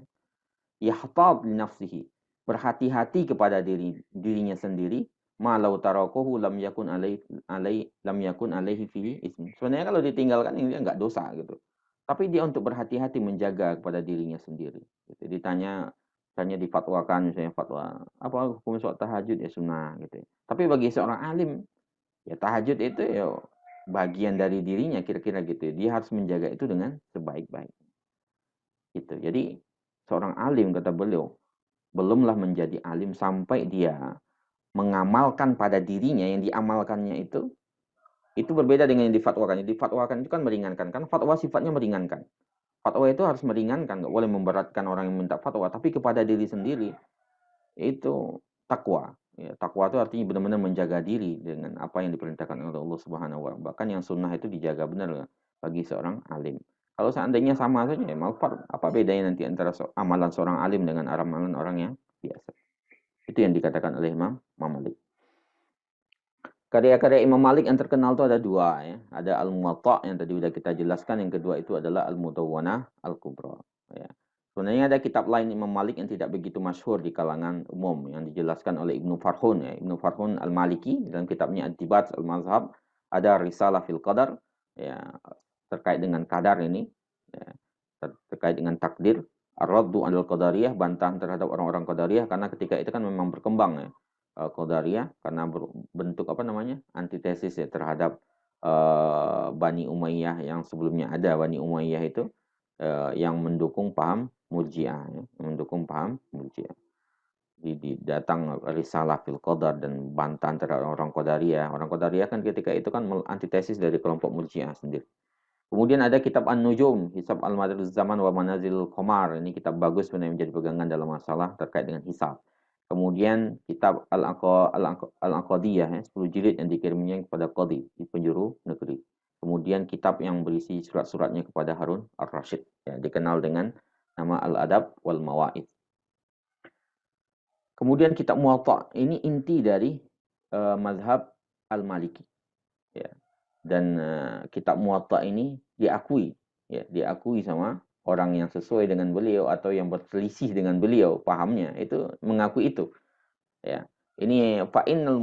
Yahtab li nafsihi. Berhati-hati kepada dirinya sendiri. Malau tarakuhu lam yakun alaihi fihi ism. Sebenarnya kalau ditinggalkan dia enggak dosa gitu. Tapi dia untuk berhati-hati menjaga kepada dirinya sendiri. Gitu. Ditanya difatwakan misalnya fatwa apa hukum sholat tahajud ya sunnah gitu. Tapi bagi seorang alim ya tahajud itu ya bagian dari dirinya kira-kira gitu. Dia harus menjaga itu dengan sebaik-baik. Gitu. Jadi seorang alim kata beliau belumlah menjadi alim sampai dia mengamalkan pada dirinya yang diamalkannya itu berbeda dengan yang difatwakan. Yang difatwakan itu kan meringankan. Kan fatwa sifatnya meringankan. Fatwa itu harus meringankan, nggak boleh memberatkan orang yang minta fatwa. Tapi kepada diri sendiri, itu takwa. Ya, takwa itu artinya benar-benar menjaga diri dengan apa yang diperintahkan oleh Allah Subhanahu wa Ta'ala. Bahkan yang sunnah itu dijaga benar ya, bagi seorang alim. Kalau seandainya sama saja, ya malfar. Apa bedanya nanti antara amalan seorang alim dengan amalan orang yang biasa? Itu yang dikatakan oleh Imam Malik. Karya-karya Imam Malik yang terkenal itu ada dua ya. Ada Al-Muwatta yang tadi sudah kita jelaskan, yang kedua itu adalah Al-Mudawwanah Al-Kubra ya. Sebenarnya ada kitab lain Imam Malik yang tidak begitu masyhur di kalangan umum yang dijelaskan oleh Ibnu Farhun ya. Ibnu Farhun Al-Maliki dalam kitabnya Ad-Dibat Al-Mazhab ada Risalah fil Qadar ya, terkait dengan qadar ini ya, terkait dengan takdir. Ar-Raddu 'alal Qadariyah, bantahan terhadap orang-orang Qadariyah karena ketika itu kan memang berkembang ya. Qadariyah karena bentuk apa namanya antitesis ya terhadap Bani Umayyah yang sebelumnya ada. Bani Umayyah itu yang mendukung paham Murji'ah ya, mendukung paham Murji'ah. Datang risalah fil qadar dan bantahan terhadap orang Qadariyah. Orang Qadariyah kan ketika itu kan antitesis dari kelompok Murji'ah sendiri. Kemudian ada kitab An-Nujum, Hisab Al-Madruz Zaman wa Manazil Qamar. Ini kitab bagus sebenarnya menjadi pegangan dalam masalah terkait dengan hisab. Kemudian kitab Al-Aqadiyah, 10 jilid yang dikirimnya kepada Qadi di penjuru negeri. Kemudian kitab yang berisi surat-suratnya kepada Harun Ar-Rasyid, ya, dikenal dengan nama Al-Adab wal Mawa'id. Kemudian kitab Muwatta, ini inti dari mazhab Al-Maliki. Ya. Dan kitab Muwatta ini diakui sama orang yang sesuai dengan beliau atau yang berselisih dengan beliau pahamnya itu mengaku itu, ya. Ini fa'innal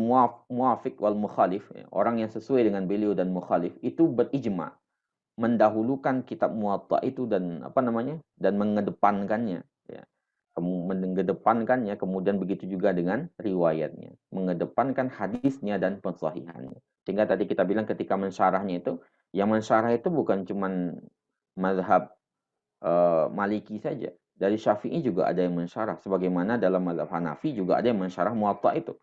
muwafiq wal mukhalif, ya. Orang yang sesuai dengan beliau dan mukhalif itu berijma mendahulukan kitab Muwatta itu dan dan mengedepankannya, ya. Mengedepankannya, kemudian begitu juga dengan riwayatnya, mengedepankan hadisnya dan pensahihannya. Sehingga tadi kita bilang ketika mensyarahnya itu, yang mensyarah itu bukan cuman mazhab Maliki saja. Dari Syafi'i juga ada yang mensyarah, sebagaimana dalam mazhab Hanafi juga ada yang mensyarah Muwatta itu.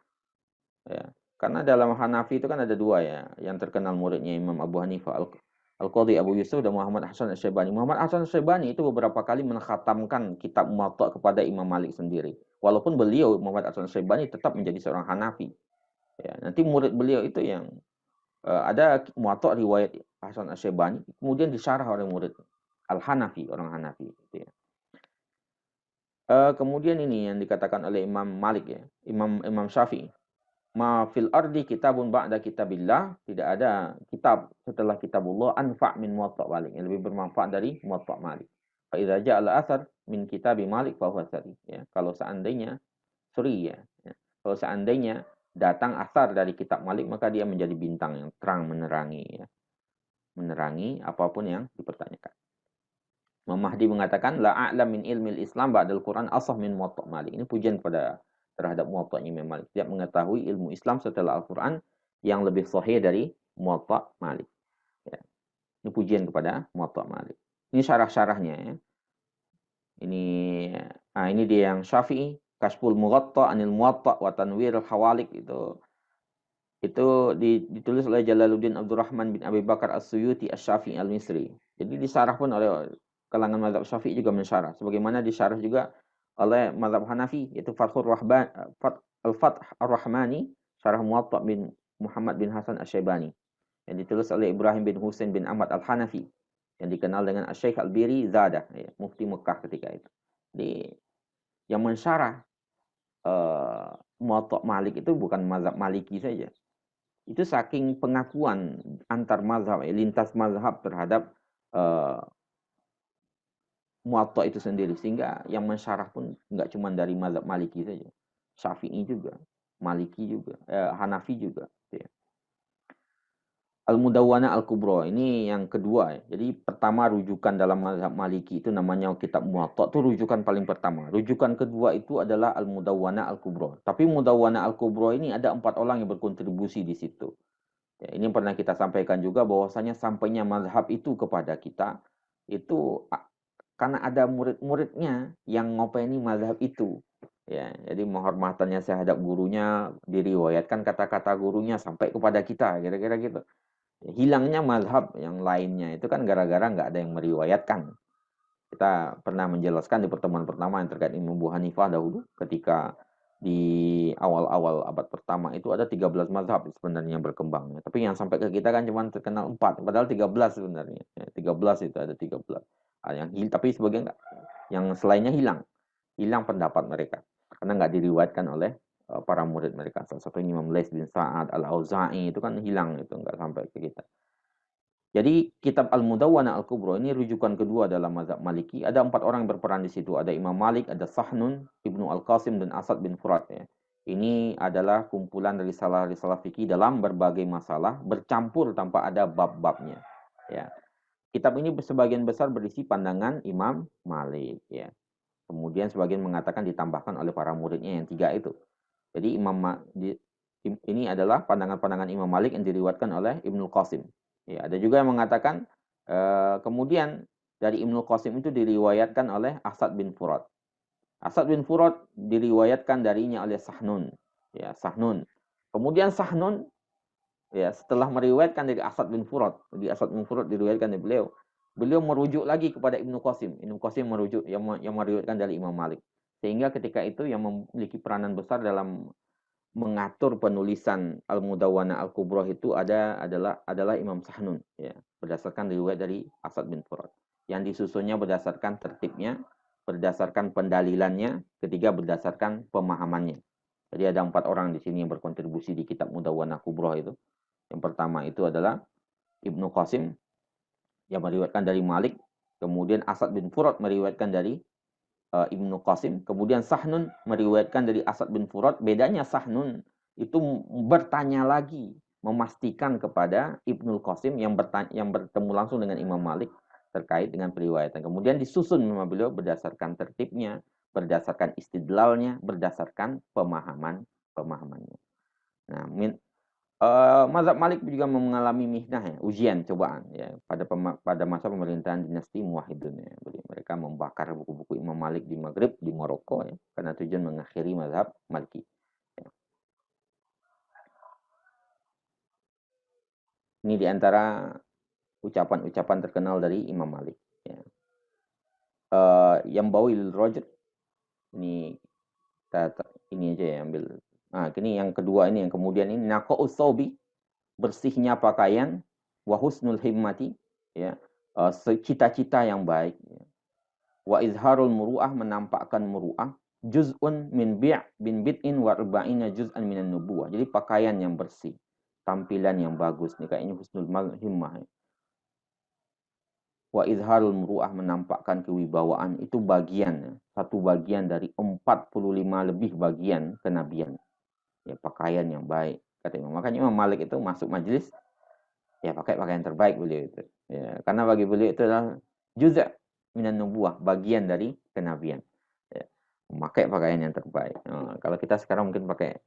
Ya. Karena dalam Hanafi itu kan ada dua, ya, yang terkenal muridnya Imam Abu Hanifah, Al-Qadhi Abu Yusuf dan Muhammad Hasan Asy-Syaibani. Muhammad Hasan Asy-Syaibani itu beberapa kali mengkhatamkan kitab Muwatta kepada Imam Malik sendiri. Walaupun beliau Muhammad Hasan Asy-Syaibani tetap menjadi seorang Hanafi. Ya, nanti murid beliau itu yang ada Muwatta riwayat Hasan Asy-Syaibani, kemudian disyarah oleh murid Al-Hanafi, orang Hanafi, gitu ya. Kemudian ini yang dikatakan oleh Imam Malik, ya, Imam Syafi'i. Ma fil ardi kitabun ba'da kitabillah, tidak ada kitab setelah kitabullah anfa' min Muwatta Malik, yang lebih bermanfaat dari Muwatta Malik. Fa idza ja'al athar min kitabi Malik fa huwa sari, ya. Kalau seandainya ya. Kalau seandainya datang asar dari kitab Malik, maka dia menjadi bintang yang terang menerangi, ya. Menerangi apapun yang dipertanyakan. Imam Mahdi mengatakan la a'lam min ilmil Islam ba'dal Quran asah min Muwatta Malik. Ini pujian terhadap Muwatta Imam Malik. Dia mengetahui ilmu Islam setelah Al-Quran yang lebih sahih dari Muwatta Malik. Ya. Ini pujian kepada Muwatta Malik. Ini syarah-syarahnya, ya. Ini dia yang Syafi'i, Kashful Mughatta anil Muwatta wa Tanwirul Hawalik, itu ditulis oleh Jalaluddin Abdurrahman bin Abi Bakar As-Suyuti Asy-Syafi'i Al-Misri. Jadi disyarah pun oleh kalangan mazhab Syafi'i juga mensyarah, sebagaimana disyarah juga oleh mazhab Hanafi, yaitu Al-Fath Ar-Rahmani syarah Muwatta bin Muhammad bin Hasan Asy-Syaibani, yang ditulis oleh Ibrahim bin Husain bin Ahmad Al-Hanafi, yang dikenal dengan Asy-Syaikh Al-Biri Zadah, ya, mufti Mekah ketika itu. Jadi yang mensyarah Muwatta Malik itu bukan mazhab Maliki saja. Itu saking pengakuan antar mazhab, lintas mazhab terhadap Muwatta itu sendiri, sehingga yang mensyarah pun nggak cuma dari mazhab Maliki saja, Syafi'i juga, Maliki juga, Hanafi juga, ya. Al-Mudawwana Al-Kubra ini yang kedua, ya. Jadi pertama rujukan dalam mazhab Maliki itu namanya kitab Muwatta, itu rujukan paling pertama. Rujukan kedua itu adalah Al-Mudawwana Al-Kubra. Tapi Mudawwana Al-Kubra ini ada 4 orang yang berkontribusi di situ. Ya, ini pernah kita sampaikan juga bahwasanya sampainya mazhab itu kepada kita itu karena ada murid-muridnya yang ngopeni mazhab itu, ya. Jadi menghormatannya terhadap gurunya, diriwayatkan kata-kata gurunya sampai kepada kita, kira-kira gitu. Hilangnya mazhab yang lainnya itu kan gara-gara nggak ada yang meriwayatkan. Kita pernah menjelaskan di pertemuan pertama yang terkait Imam Abu Hanifah dahulu, ketika di awal-awal abad pertama itu ada 13 mazhab sebenarnya yang berkembang. Tapi yang sampai ke kita kan cuma terkenal 4, padahal 13 sebenarnya. 13 itu ada 13. Tapi sebagian yang selainnya hilang pendapat mereka karena nggak diriwayatkan oleh para murid mereka. Salah satunya Imam Lais bin Sa'ad Al-Auza'i itu kan hilang, itu nggak sampai ke kita. Jadi kitab Al-Mudawwana Al-Kubra ini rujukan kedua dalam mazhab Maliki. Ada 4 orang yang berperan di situ. Ada Imam Malik, ada Sahnun, Ibnu Al-Qasim, dan Asad bin Furat, ya. Ini adalah kumpulan risalah-risalah fikih dalam berbagai masalah, bercampur tanpa ada bab-babnya, ya. Kitab ini sebagian besar berisi pandangan Imam Malik, ya. Kemudian sebagian mengatakan ditambahkan oleh para muridnya yang 3 itu. Jadi ini adalah pandangan-pandangan Imam Malik yang diriwayatkan oleh Ibnu Qasim. Ya, ada juga yang mengatakan kemudian dari Ibnu Qasim itu diriwayatkan oleh Asad bin Furat. Asad bin Furat diriwayatkan darinya oleh Sahnun, ya, Sahnun. Kemudian Sahnun, ya, setelah meriwayatkan dari Asad bin Furat, diriwayatkan dari beliau merujuk lagi kepada Ibnu Qasim. Ibnu Qasim merujuk yang meriwayatkan dari Imam Malik. Sehingga ketika itu yang memiliki peranan besar dalam mengatur penulisan Al-Mudawwana Al-Kubra itu adalah Imam Sahnun, ya, berdasarkan riwayat dari Asad bin Furat. Yang disusunnya berdasarkan tertibnya, berdasarkan pendalilannya, ketiga berdasarkan pemahamannya. Jadi ada 4 orang di sini yang berkontribusi di kitab Mudawwana Kubra itu. Yang pertama itu adalah Ibnu Qasim yang meriwayatkan dari Malik, Kemudian Asad bin Furat meriwayatkan dari Ibnu Qasim. Kemudian Sahnun meriwayatkan dari Asad bin Furat. Bedanya Sahnun itu bertanya lagi, memastikan kepada Ibnu Qasim yang bertemu langsung dengan Imam Malik terkait dengan periwayatan. Kemudian disusun sama beliau berdasarkan tertibnya, berdasarkan istidlalnya, berdasarkan pemahamannya. Nah, mazhab Malik juga mengalami mihnah ya, ujian, cobaan ya pada masa pemerintahan dinasti Muwahhidun ya. Mereka membakar buku-buku Imam Malik di Maghrib, di Maroko ya, karena tujuan mengakhiri mazhab Maliki. Ya. Ini diantara ucapan-ucapan terkenal dari Imam Malik. Ya. Yang bawil rojul ini aja ya ambil. Nah, ini yang kedua ini yang kemudian ini naqa'us saubi, bersihnya pakaian, wa husnul himmati ya, cita-cita yang baik ya. Wa izharul muru'ah, menampakkan muru'ah, juz'un min bin bid'in wa arba'ina juz'an minan nubuwah. Jadi pakaian yang bersih, tampilan yang bagus nih kayaknya husnul himmah ya. Wa izharul muru'ah, menampakkan kewibawaan, itu bagian, satu bagian dari 45 lebih bagian kenabian. Ya, pakaian yang baik kata Imam. Makanya Imam Malik itu masuk majelis ya pakai pakaian terbaik beliau itu. Ya, karena bagi beliau itu adalah juz' minan nubuwah, bagian dari kenabian. Ya, memakai pakaian yang terbaik. Nah, kalau kita sekarang mungkin pakai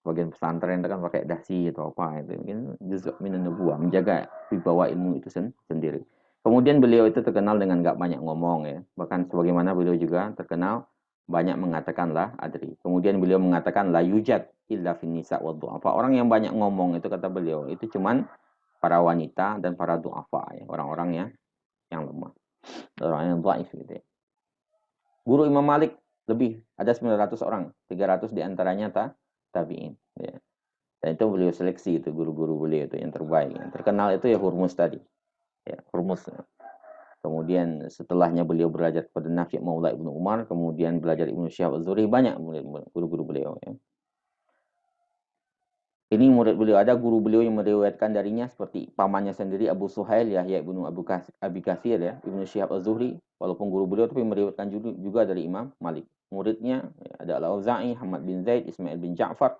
bagian pesantren itu kan pakai dasi atau apa itu mungkin juz' minan nubuwah, menjaga wibawa ilmu itu sendiri. Kemudian beliau itu terkenal dengan gak banyak ngomong ya. Bahkan sebagaimana beliau juga terkenal banyak mengatakan la adri. Kemudian beliau mengatakan la yujad illa fin nisa wa du'afa. Orang yang banyak ngomong itu kata beliau itu cuman para wanita dan para du'afa ya, orang-orang yang lemah. Orang yang dhaif gitu ya. Guru Imam Malik lebih ada 900 orang, 300 diantaranya tabi'in ya. Dan itu beliau seleksi itu guru-guru beliau itu yang terbaik. Yang terkenal itu ya Hurmuz tadi. Ya, Hurmuz. Kemudian setelahnya beliau belajar kepada Nafi' Maula Ibnu Umar, kemudian belajar Ibnu Syihab Az-Zuhri, banyak guru-guru beliau ya. Ini murid beliau, ada guru beliau yang meriwayatkan darinya seperti pamannya sendiri Abu Suhail Yahya Ibnu Abi Katsir ya, Ibnu Syihab Az-Zuhri, walaupun guru beliau tapi meriwayatkan juga dari Imam Malik. Muridnya ya, ada Al-Auza'i, Hamad bin Zaid, Ismail bin Ja'far.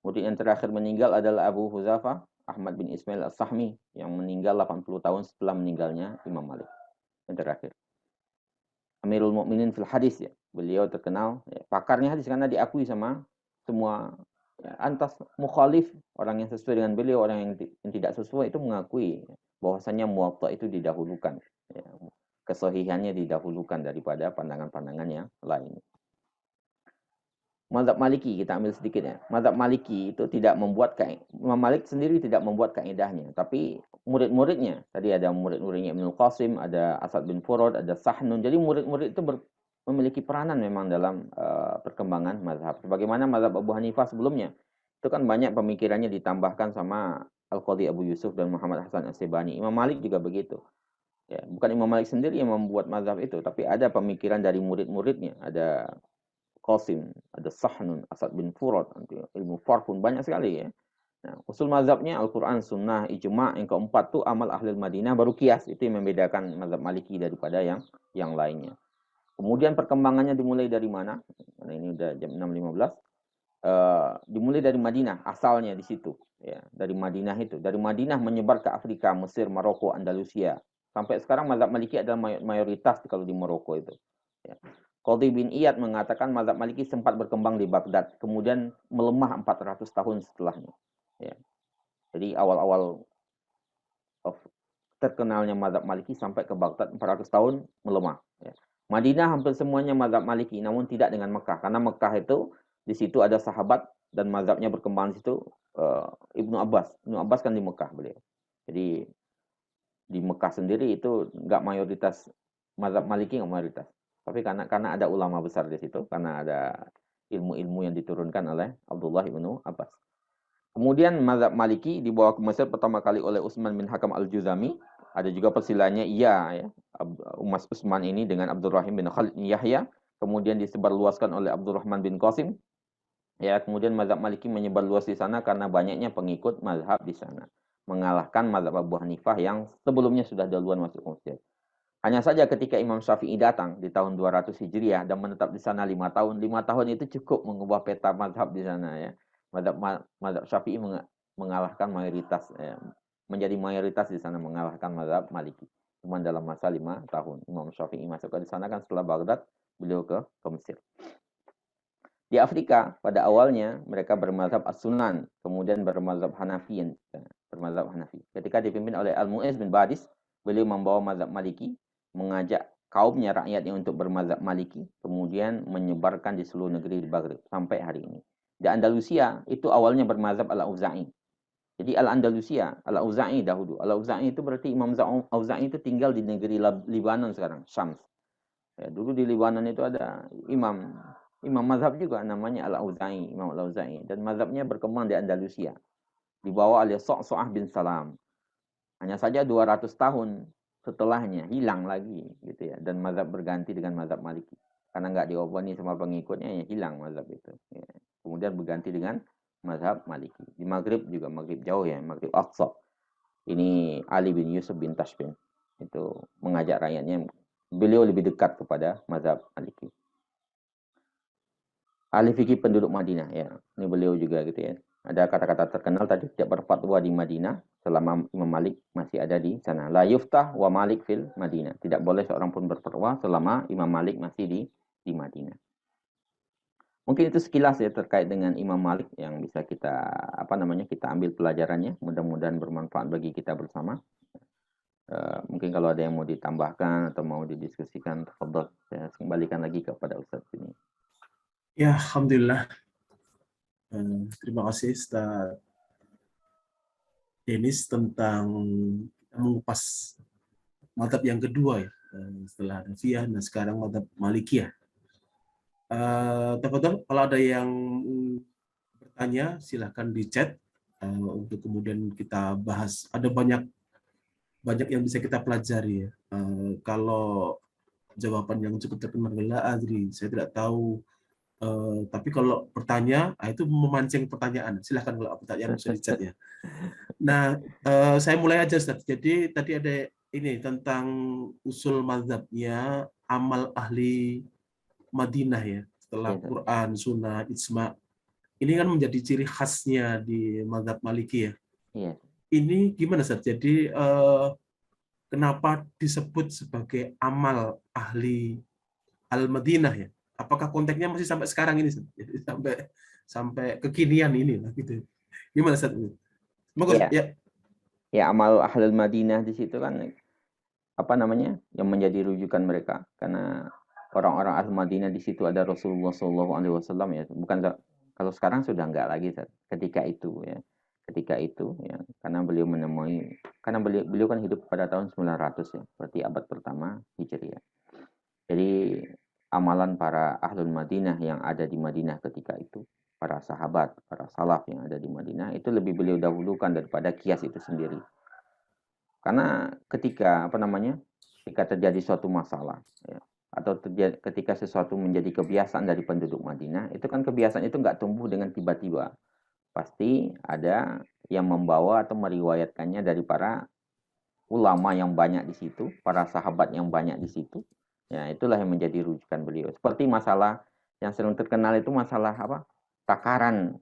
Murid yang terakhir meninggal adalah Abu Huzafah, Ahmad bin Ismail As-Sahmi yang meninggal 80 tahun setelah meninggalnya Imam Malik. Yang terakhir. Amirul Mukminin fil hadis ya. Beliau terkenal ya, pakarnya hadis karena diakui sama semua ya, antas mukhalif, orang yang sesuai dengan beliau, orang yang tidak sesuai itu mengakui ya, bahwasanya Muwatta itu didahulukan ya, kesahihannya didahulukan daripada pandangan-pandangan yang lain. Mazhab Maliki kita ambil sedikit ya. Mazhab Maliki itu tidak membuat Imam Malik sendiri tidak membuat kaidahnya, tapi murid-muridnya. Tadi ada murid-muridnya Ibnu Qasim, ada Asad bin Furat, ada Sahnun. Jadi murid-murid itu memiliki peranan memang dalam perkembangan mazhab. Sebagaimana mazhab Abu Hanifah sebelumnya. Itu kan banyak pemikirannya ditambahkan sama Al-Qadhi Abu Yusuf dan Muhammad Hasan As-Sibani. Imam Malik juga begitu. Ya, bukan Imam Malik sendiri yang membuat mazhab itu, tapi ada pemikiran dari murid-muridnya. Ada Qasim, ada Sahnun, Asad bin Furat, ilmu Farhun, banyak sekali ya. Nah, usul mazhabnya Al-Quran, Sunnah, Ijma'. Yang keempat tuh amal ahli Madinah, baru kias. Itu yang membedakan mazhab Maliki daripada yang lainnya. Kemudian perkembangannya dimulai dari mana? Karena ini udah jam 6.15. Dimulai dari Madinah, asalnya di situ. Ya, dari Madinah itu. Dari Madinah menyebar ke Afrika, Mesir, Maroko, Andalusia. Sampai sekarang mazhab Maliki adalah mayoritas kalau di Maroko itu. Ya. Qadhi bin Iyad mengatakan mazhab Maliki sempat berkembang di Baghdad, kemudian melemah 400 tahun setelahnya. Ya. Jadi awal-awal terkenalnya mazhab Maliki sampai ke Baghdad 400 tahun melemah. Ya. Madinah hampir semuanya mazhab Maliki, namun tidak dengan Mekah, karena Mekah itu di situ ada sahabat dan mazhabnya berkembang di situ. Ibnu Abbas kan di Mekah beliau. Jadi di Mekah sendiri itu nggak mayoritas mazhab Maliki, nggak mayoritas. Tapi karena ada ulama besar di situ, karena ada ilmu-ilmu yang diturunkan oleh Abdullah ibnu Abbas. Kemudian mazhab Maliki dibawa ke Mesir pertama kali oleh Utsman bin Hakam al-Juzami. Ada juga persilanya ya, Mas Utsman ini dengan Abdurrahim bin Khalid bin Yahya. Kemudian disebarluaskan oleh Abdurrahman bin Qasim. Ya, kemudian mazhab Maliki menyebar luas di sana karena banyaknya pengikut mazhab di sana. Mengalahkan mazhab Abu Hanifah yang sebelumnya sudah duluan masuk ke Mesir. Hanya saja ketika Imam Syafi'i datang di tahun 200 Hijriah dan menetap di sana 5 tahun, 5 tahun itu cukup mengubah peta mazhab di sana ya. Mazhab Syafi'i mengalahkan mayoritas ya, menjadi mayoritas di sana mengalahkan mazhab Maliki. Cuma dalam masa 5 tahun Imam Syafi'i masuk ke sana kan setelah Baghdad beliau ke Mesir. Di Afrika pada awalnya mereka bermazhab As-Sunan, kemudian bermazhab Hanafi, bermazhab Hanafi. Ketika dipimpin oleh Al-Mu'izz bin Badis, beliau membawa mazhab Maliki, mengajak kaumnya rakyatnya untuk bermazhab Maliki, kemudian menyebarkan di seluruh negeri di Maghrib sampai hari ini. Di Andalusia itu awalnya bermazhab Al-Auza'i. Jadi Al-Andalusia, Al-Auza'i dahulu. Al-Auza'i itu berarti Imam Auza'i itu tinggal di negeri Libanon sekarang, Syams. Ya, dulu di Libanon itu ada imam mazhab juga namanya Al-Auza'i, Imam Al-Auza'i, dan mazhabnya berkembang di Andalusia. Dibawa oleh Sa'sa'ah bin Salam. Hanya saja 200 tahun setelahnya hilang lagi gitu ya, dan mazhab berganti dengan mazhab Maliki. Karena nggak dioponi sama pengikutnya ya hilang mazhab itu. Ya. Kemudian berganti dengan mazhab Maliki. Di Maghrib juga, Maghrib jauh ya, Maghrib Aqsa. Ini Ali bin Yusuf bin Tashfin itu mengajak rakyatnya. Beliau lebih dekat kepada mazhab Maliki. Ahli fikih penduduk Madinah ya. Ini beliau juga gitu ya. Ada kata-kata terkenal tadi, tidak berfatwa di Madinah selama Imam Malik masih ada di sana. La yuftah wa Malik fil Madinah. Tidak boleh seorang pun berfatwa selama Imam Malik masih di Madinah. Mungkin itu sekilas ya terkait dengan Imam Malik yang bisa kita kita ambil pelajarannya. Mudah-mudahan bermanfaat bagi kita bersama. Mungkin kalau ada yang mau ditambahkan atau mau didiskusikan, tafadhol. Saya kembalikan lagi kepada Ustaz ini. Ya, alhamdulillah. Terima kasih Ustaz Denis tentang mengupas mazhab yang kedua ya, setelah Hanafiyah dan sekarang mazhab Malikiyah. Tafadhol, kalau ada yang bertanya silahkan di chat untuk kemudian kita bahas. Ada banyak yang bisa kita pelajari ya. Kalau jawaban yang cukup terkenal adalah Adri, saya tidak tahu. Tapi kalau bertanya, itu memancing pertanyaan. Silahkan kalau pertanyaan bisa di chat ya. Nah, saya mulai aja Ustaz. Jadi tadi ada ini tentang usul mazhabnya amal ahli Madinah ya. Setelah Quran, Sunnah, Ijma. Ini kan menjadi ciri khasnya di mazhab Maliki ya. Iya. Ini gimana Ustaz? Jadi kenapa disebut sebagai amal ahli Al-Madinah ya? Apakah konteksnya masih sampai sekarang ini, sampai kekinian ini lah gitu. Gimana Ustaz? Ya. Ya, amal ahlul Madinah di situ kan yang menjadi rujukan mereka, karena orang-orang ahlul Madinah di situ ada Rasulullah SAW ya. Bukan kalau sekarang sudah enggak lagi ketika itu ya. Karena beliau beliau kan hidup pada tahun 900 ya, berarti abad pertama Hijriah. Jadi amalan para ahlul Madinah yang ada di Madinah ketika itu, para sahabat, para salaf yang ada di Madinah, itu lebih beliau dahulukan daripada kias itu sendiri. Karena ketika terjadi suatu masalah ya, atau ketika sesuatu menjadi kebiasaan dari penduduk Madinah, itu kan kebiasaan itu nggak tumbuh dengan tiba-tiba. Pasti ada yang membawa atau meriwayatkannya dari para ulama yang banyak di situ, para sahabat yang banyak di situ. Ya, itulah yang menjadi rujukan beliau. Seperti masalah yang sering terkenal itu masalah takaran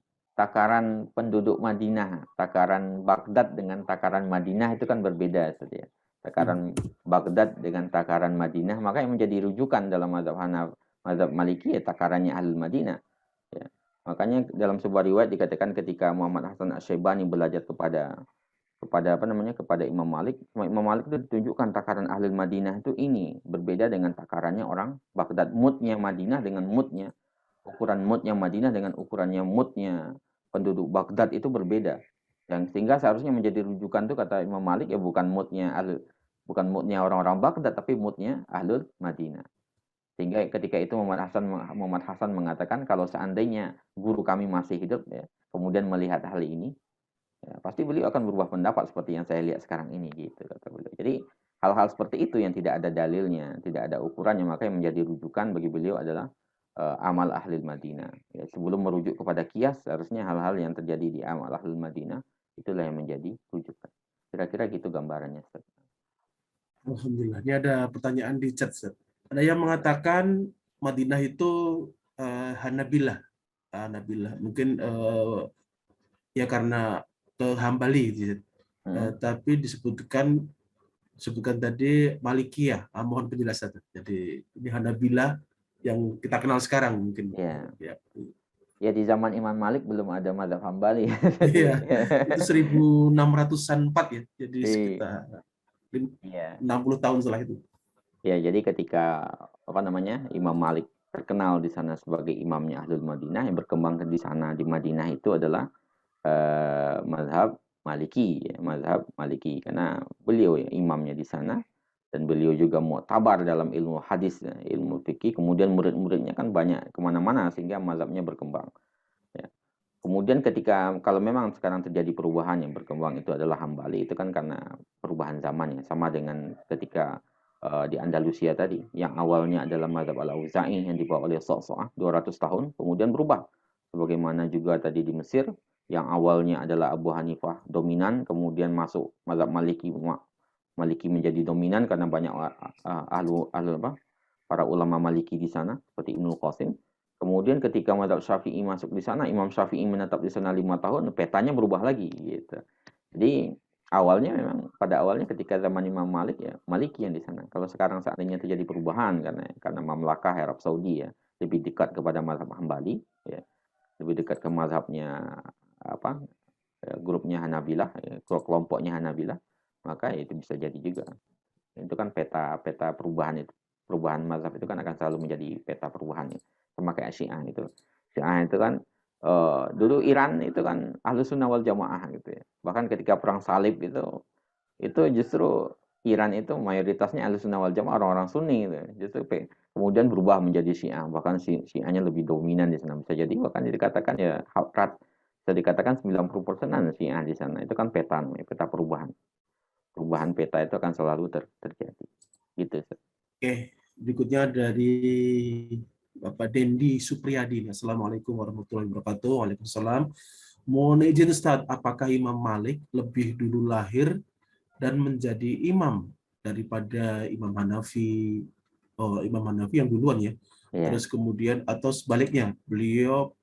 penduduk Madinah, takaran Baghdad dengan takaran Madinah itu kan berbeda saja. Takaran Baghdad dengan takaran Madinah, maka yang menjadi rujukan dalam mazhab Maliki ya takarannya Ahlul Madinah. Ya. Makanya dalam sebuah riwayat dikatakan ketika Muhammad Hasan Asy-Syaibani belajar kepada Imam Malik itu ditunjukkan takaran ahli Madinah itu ini berbeda dengan takarannya orang Baghdad. Moodnya Madinah dengan moodnya, ukuran moodnya Madinah dengan ukurannya moodnya penduduk Baghdad itu berbeda. Dan sehingga seharusnya menjadi rujukan tuh kata Imam Malik ya bukan moodnya orang-orang Baghdad tapi moodnya ahlul Madinah. Sehingga ketika itu Muhammad Hasan mengatakan kalau seandainya guru kami masih hidup ya, kemudian melihat hal ini, ya, pasti beliau akan berubah pendapat seperti yang saya lihat sekarang ini gitu kata beliau. Jadi hal-hal seperti itu yang tidak ada dalilnya, tidak ada ukurannya, maka yang menjadi rujukan bagi beliau adalah amal ahli Madinah. Ya, sebelum merujuk kepada kias, harusnya hal-hal yang terjadi di amal ahli Madinah itulah yang menjadi rujukan. Kira-kira gitu gambarannya. Alhamdulillah. Ini ada pertanyaan di chat, Ustaz. Ada yang mengatakan Madinah itu Hanabilah. Hanabilah. Mungkin ya karena ke Hambali, gitu. Tapi disebutkan tadi Malikiyah. Mohon penjelasan. Jadi ini Hanabilah yang kita kenal sekarang mungkin. Ya. Ya. Ya di zaman Imam Malik belum ada mazhab Hambali. Iya, itu 1604 ya. Jadi sekitar Iya. 60 tahun setelah itu. Ya, jadi ketika Imam Malik terkenal di sana sebagai imamnya Ahlul Madinah, yang berkembang di sana di Madinah itu adalah mazhab Maliki, ya, mazhab Maliki, karena beliau ya, imamnya di sana, dan beliau juga mu'tabar dalam ilmu hadis, ya, ilmu fikih. Kemudian murid-muridnya kan banyak kemana-mana sehingga mazhabnya berkembang. Ya. Kemudian kalau memang sekarang terjadi perubahan yang berkembang itu adalah Hambali, itu kan karena perubahan zaman ya, sama dengan ketika di Andalusia tadi, yang awalnya adalah mazhab Al-Auza'i yang dibawa oleh Sa'sa'ah 200 tahun, kemudian berubah. Sebagaimana juga tadi di Mesir, yang awalnya adalah Abu Hanifah dominan, kemudian masuk mazhab Maliki menjadi dominan karena banyak para ulama Maliki di sana, seperti Ibnu Qasim. Kemudian ketika mazhab Syafi'i masuk di sana, Imam Syafi'i menetap di sana 5 tahun, petanya berubah lagi gitu. Jadi pada awalnya ketika zaman Imam Malik ya Maliki yang di sana. Kalau sekarang seandainya terjadi perubahan karena Mamlakah Arab Saudi ya lebih dekat kepada mazhab Hambali ya, lebih dekat ke mazhabnya grupnya Hanabilah, ya, kelompoknya Hanabilah, maka ya itu bisa jadi juga. Itu kan peta perubahan mazhab itu kan akan selalu menjadi peta perubahannya, sama kayak Syiah itu kan dulu Iran itu kan Ahlus Sunnah wal Jamaah gitu ya, bahkan ketika perang salib itu justru Iran itu mayoritasnya Ahlus Sunnah wal Jamaah, orang-orang Sunni gitu. Justru kemudian berubah menjadi Syiah, bahkan Syiahnya lebih dominan di sana, bisa jadi bahkan dikatakan ya bisa dikatakan 90%-an Syiah di sana. Itu kan peta perubahan peta itu akan selalu terjadi gitu. Oke, berikutnya dari Bapak Dendi Supriyadi. Assalamualaikum warahmatullahi wabarakatuh. Waalaikumsalam. Mohon izin Ustaz, apakah Imam Malik lebih dulu lahir dan menjadi imam daripada Imam Hanafi? Oh, Imam Hanafi yang duluan ya. Terus kemudian atau sebaliknya, beliau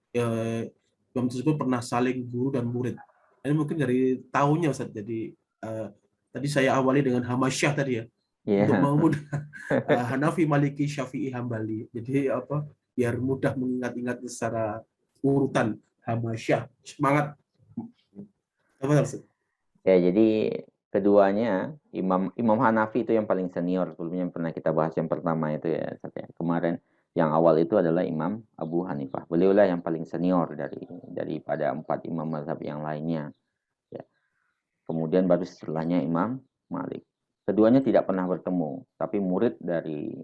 imam tersebut pernah saling guru dan murid. Ini mungkin dari tahunnya Ustaz. Jadi tadi saya awali dengan Hamasyah tadi ya. Untuk memudah Hanafi, Maliki, Syafi'i, Hambali. Jadi biar mudah mengingat-ingat secara urutan. Hamasyah, semangat. Ya, jadi keduanya Imam Hanafi itu yang paling senior, sebelumnya pernah kita bahas yang pertama itu ya. Kemarin yang awal itu adalah Imam Abu Hanifah. Beliaulah yang paling senior daripada 4 imam mazhab yang lainnya. Ya. Kemudian baru setelahnya Imam Malik. Keduanya tidak pernah bertemu, tapi murid dari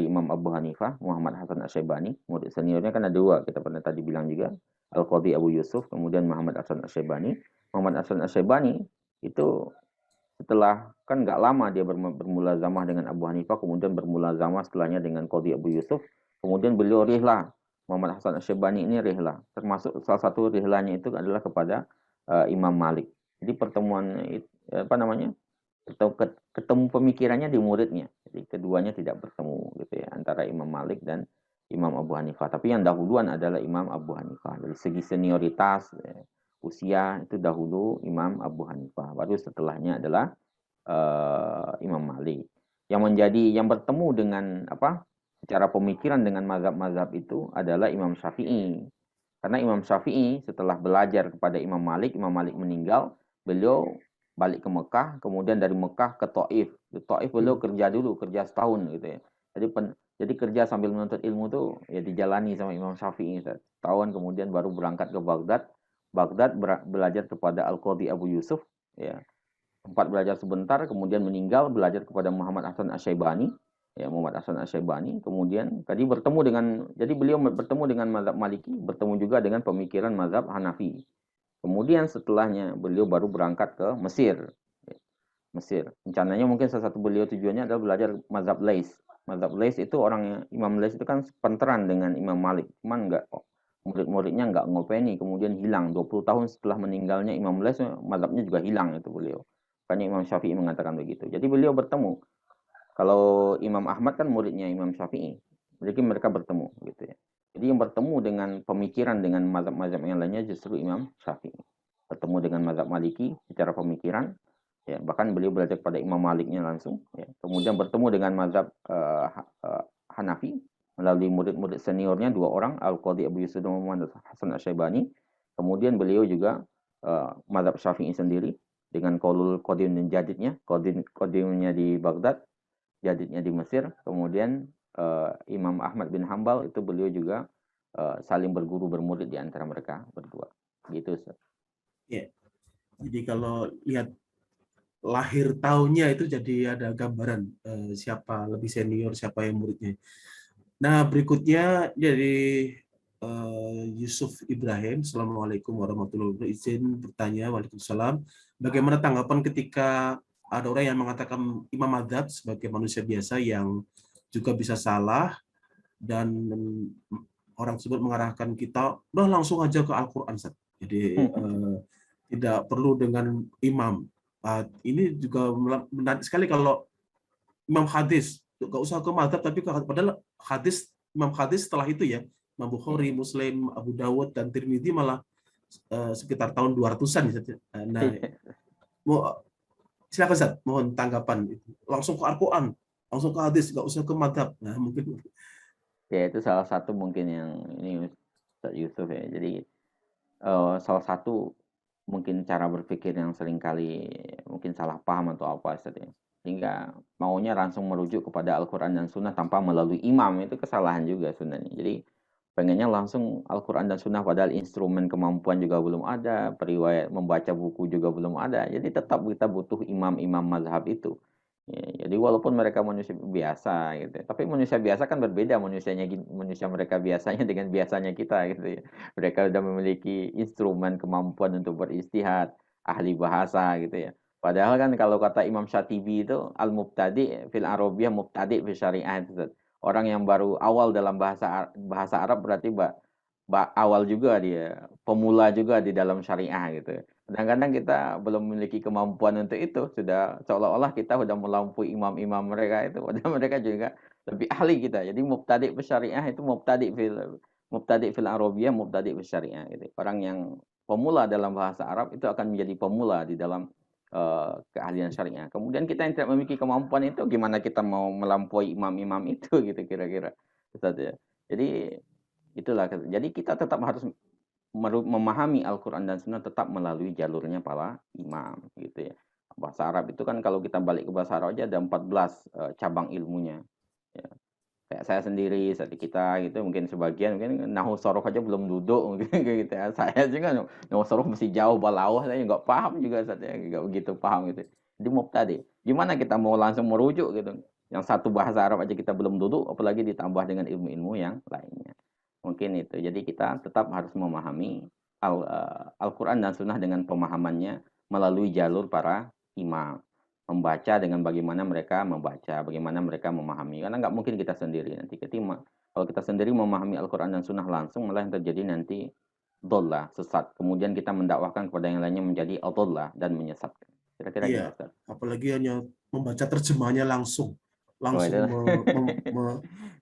Imam Abu Hanifah, Muhammad Hasan Asy-Syaibani, murid seniornya kan ada 2, kita pernah tadi bilang juga, Al-Qadhi Abu Yusuf, kemudian Muhammad Hasan Asy-Syaibani. Muhammad Hasan Asy-Syaibani itu setelah kan nggak lama dia bermula zamah dengan Abu Hanifah, kemudian bermula zamah setelahnya dengan Qadhi Abu Yusuf, kemudian beliau rihlah. Muhammad Hasan Asy-Syaibani ini rihlah, termasuk salah satu rihlahnya itu adalah kepada Imam Malik. Jadi pertemuan ketemu pemikirannya di muridnya. Jadi keduanya tidak bertemu gitu ya, antara Imam Malik dan Imam Abu Hanifah. Tapi yang dahuluan adalah Imam Abu Hanifah. Dari segi senioritas usia itu dahulu Imam Abu Hanifah. Baru setelahnya adalah Imam Malik. Yang bertemu dengan secara pemikiran dengan mazhab-mazhab itu adalah Imam Syafi'i. Karena Imam Syafi'i setelah belajar kepada Imam Malik meninggal, beliau balik ke Mekah, kemudian dari Mekah ke Taif. Di Taif beliau kerja setahun gitu ya. Jadi kerja sambil menuntut ilmu tuh ya dijalani sama Imam Syafi'i setahun, kemudian baru berangkat ke Baghdad. Belajar kepada Al-Qadhi Abu Yusuf ya. Sempat belajar sebentar, kemudian meninggal, belajar kepada Muhammad Hasan Asy-Syaibani. Ya, Muhammad Hasan Asy-Syaibani. Kemudian jadi beliau bertemu dengan mazhab Maliki, bertemu juga dengan pemikiran mazhab Hanafi. Kemudian setelahnya beliau baru berangkat ke Mesir. Rencananya mungkin salah satu beliau tujuannya adalah belajar mazhab Lais. Mazhab Lais itu Imam Lais itu kan sepenteran dengan Imam Malik. Cuman murid-muridnya nggak ngopeni, kemudian hilang. 20 tahun setelah meninggalnya Imam Lais, mazhabnya juga hilang itu beliau. Makanya Imam Syafi'i mengatakan begitu. Jadi beliau bertemu. Kalau Imam Ahmad kan muridnya Imam Syafi'i. Jadi mereka bertemu gitu ya. Jadi yang bertemu dengan pemikiran dengan mazhab-mazhab yang lainnya justru Imam Syafi'i. Bertemu dengan mazhab Maliki secara pemikiran, ya, bahkan beliau belajar pada Imam Maliknya langsung, ya. Kemudian bertemu dengan mazhab Hanafi melalui murid-murid seniornya 2 orang, Al-Qadhi Abu Yusuf dan Muhammad Hasan Asy-Syaibani. Kemudian beliau juga mazhab Syafi'i sendiri dengan qaulul qadim dan jadidnya, qadimnya di Baghdad, jadidnya di Mesir. Kemudian Imam Ahmad bin Hambal itu beliau juga saling berguru bermurid di antara mereka berdua. Gitu, Ustaz. Ya. Jadi kalau lihat lahir tahunnya itu jadi ada gambaran siapa lebih senior, siapa yang muridnya. Nah, berikutnya dari Yusuf Ibrahim. Assalamualaikum warahmatullahi wabarakatuh. Izin bertanya, waalaikumsalam. Bagaimana tanggapan ketika ada orang yang mengatakan imam madzhab sebagai manusia biasa yang juga bisa salah, dan orang tersebut mengarahkan kita, udah langsung aja ke Al-Quran, Ustaz. Jadi tidak perlu dengan imam. Ini juga menarik sekali kalau imam hadis, nggak usah ke madzhab, tapi padahal hadis, imam hadis setelah itu ya, Imam Bukhari, Muslim, Abu Dawud, dan Tirmidzi malah sekitar tahun 200-an. Nah, silakan Ustaz, mohon tanggapan. Langsung ke Al-Quran, langsung ke hadis, nggak usah ke madzhab. Nah, mungkin Ya, itu salah satu mungkin yang ini Ustaz Yusuf ya. Jadi salah satu mungkin cara berpikir yang seringkali mungkin salah paham atau apa Ustaz ya. Sehingga maunya langsung merujuk kepada Al-Quran dan Sunnah tanpa melalui imam, itu kesalahan juga sebenarnya. Jadi pengennya langsung Al-Quran dan Sunnah padahal instrumen kemampuan juga belum ada, periwayat membaca buku juga belum ada. Jadi tetap kita butuh imam-imam mazhab itu. Ya, jadi walaupun mereka manusia biasa gitu, tapi manusia biasa kan berbeda manusia mereka biasanya dengan biasanya kita gitu ya. Mereka sudah memiliki instrumen kemampuan untuk beristihad, ahli bahasa gitu ya. Padahal kan kalau kata Imam Syatibi itu al-mubtadi fil arabiyah mubtadi fil syariah itu. Orang yang baru awal dalam bahasa Arab berarti awal juga dia, pemula juga di dalam syariah gitu. Kadang-kadang kita belum memiliki kemampuan untuk itu, sudah seolah-olah kita sudah melampaui imam-imam mereka itu, padahal mereka juga lebih ahli kita. Jadi mubtadi' fil syariah itu mubtadi' fil arabiyah, mubtadi' fil syariah gitu. Orang yang pemula dalam bahasa Arab itu akan menjadi pemula di dalam keahlian syariah. Kemudian kita yang tidak memiliki kemampuan itu, gimana kita mau melampaui imam-imam itu gitu kira-kira. Ustaz ya. Jadi itulah. Jadi kita tetap harus memahami Al-Quran dan Sunnah tetap melalui jalurnya para imam gitu ya. Bahasa Arab itu kan kalau kita balik ke bahasa Arab aja ada 14 cabang ilmunya. Ya. Kayak saya sendiri, saat kita gitu mungkin sebagian mungkin nahu sorof aja belum duduk mungkin gitu ya. Saya juga nahu sorof masih jauh balawah, saya nggak paham juga, saya nggak begitu paham gitu. Jadi mubtadi, gimana kita mau langsung merujuk gitu? Yang satu bahasa Arab aja kita belum duduk, apalagi ditambah dengan ilmu-ilmu yang lainnya. Mungkin itu. Jadi kita tetap harus memahami Al-Quran dan Sunnah dengan pemahamannya melalui jalur para imam. Membaca dengan bagaimana mereka membaca, bagaimana mereka memahami. Karena nggak mungkin kita sendiri nanti. Kalau kita sendiri memahami Al-Quran dan Sunnah langsung, malah yang terjadi nanti dhallah, sesat. Kemudian kita mendakwahkan kepada yang lainnya menjadi adhallah dan menyesatkan. Kira-kira iya, gitu, Ustaz. apalagi hanya membaca terjemahannya langsung Oh, itu.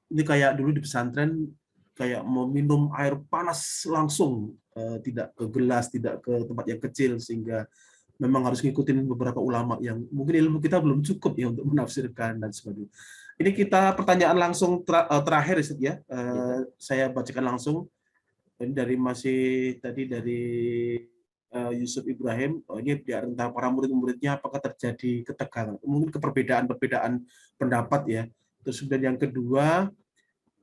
ini kayak dulu di pesantren, kayak meminum air panas langsung, tidak ke gelas, tidak ke tempat yang kecil, sehingga memang harus ngikutin beberapa ulama yang mungkin ilmu kita belum cukup ya untuk menafsirkan dan sebagainya. Ini kita pertanyaan langsung terakhir ya, saya bacakan langsung. Ini masih tadi dari Yusuf Ibrahim. Ini di antara para murid-muridnya apakah terjadi ketegangan, mungkin perbedaan pendapat ya. Terus kemudian yang kedua,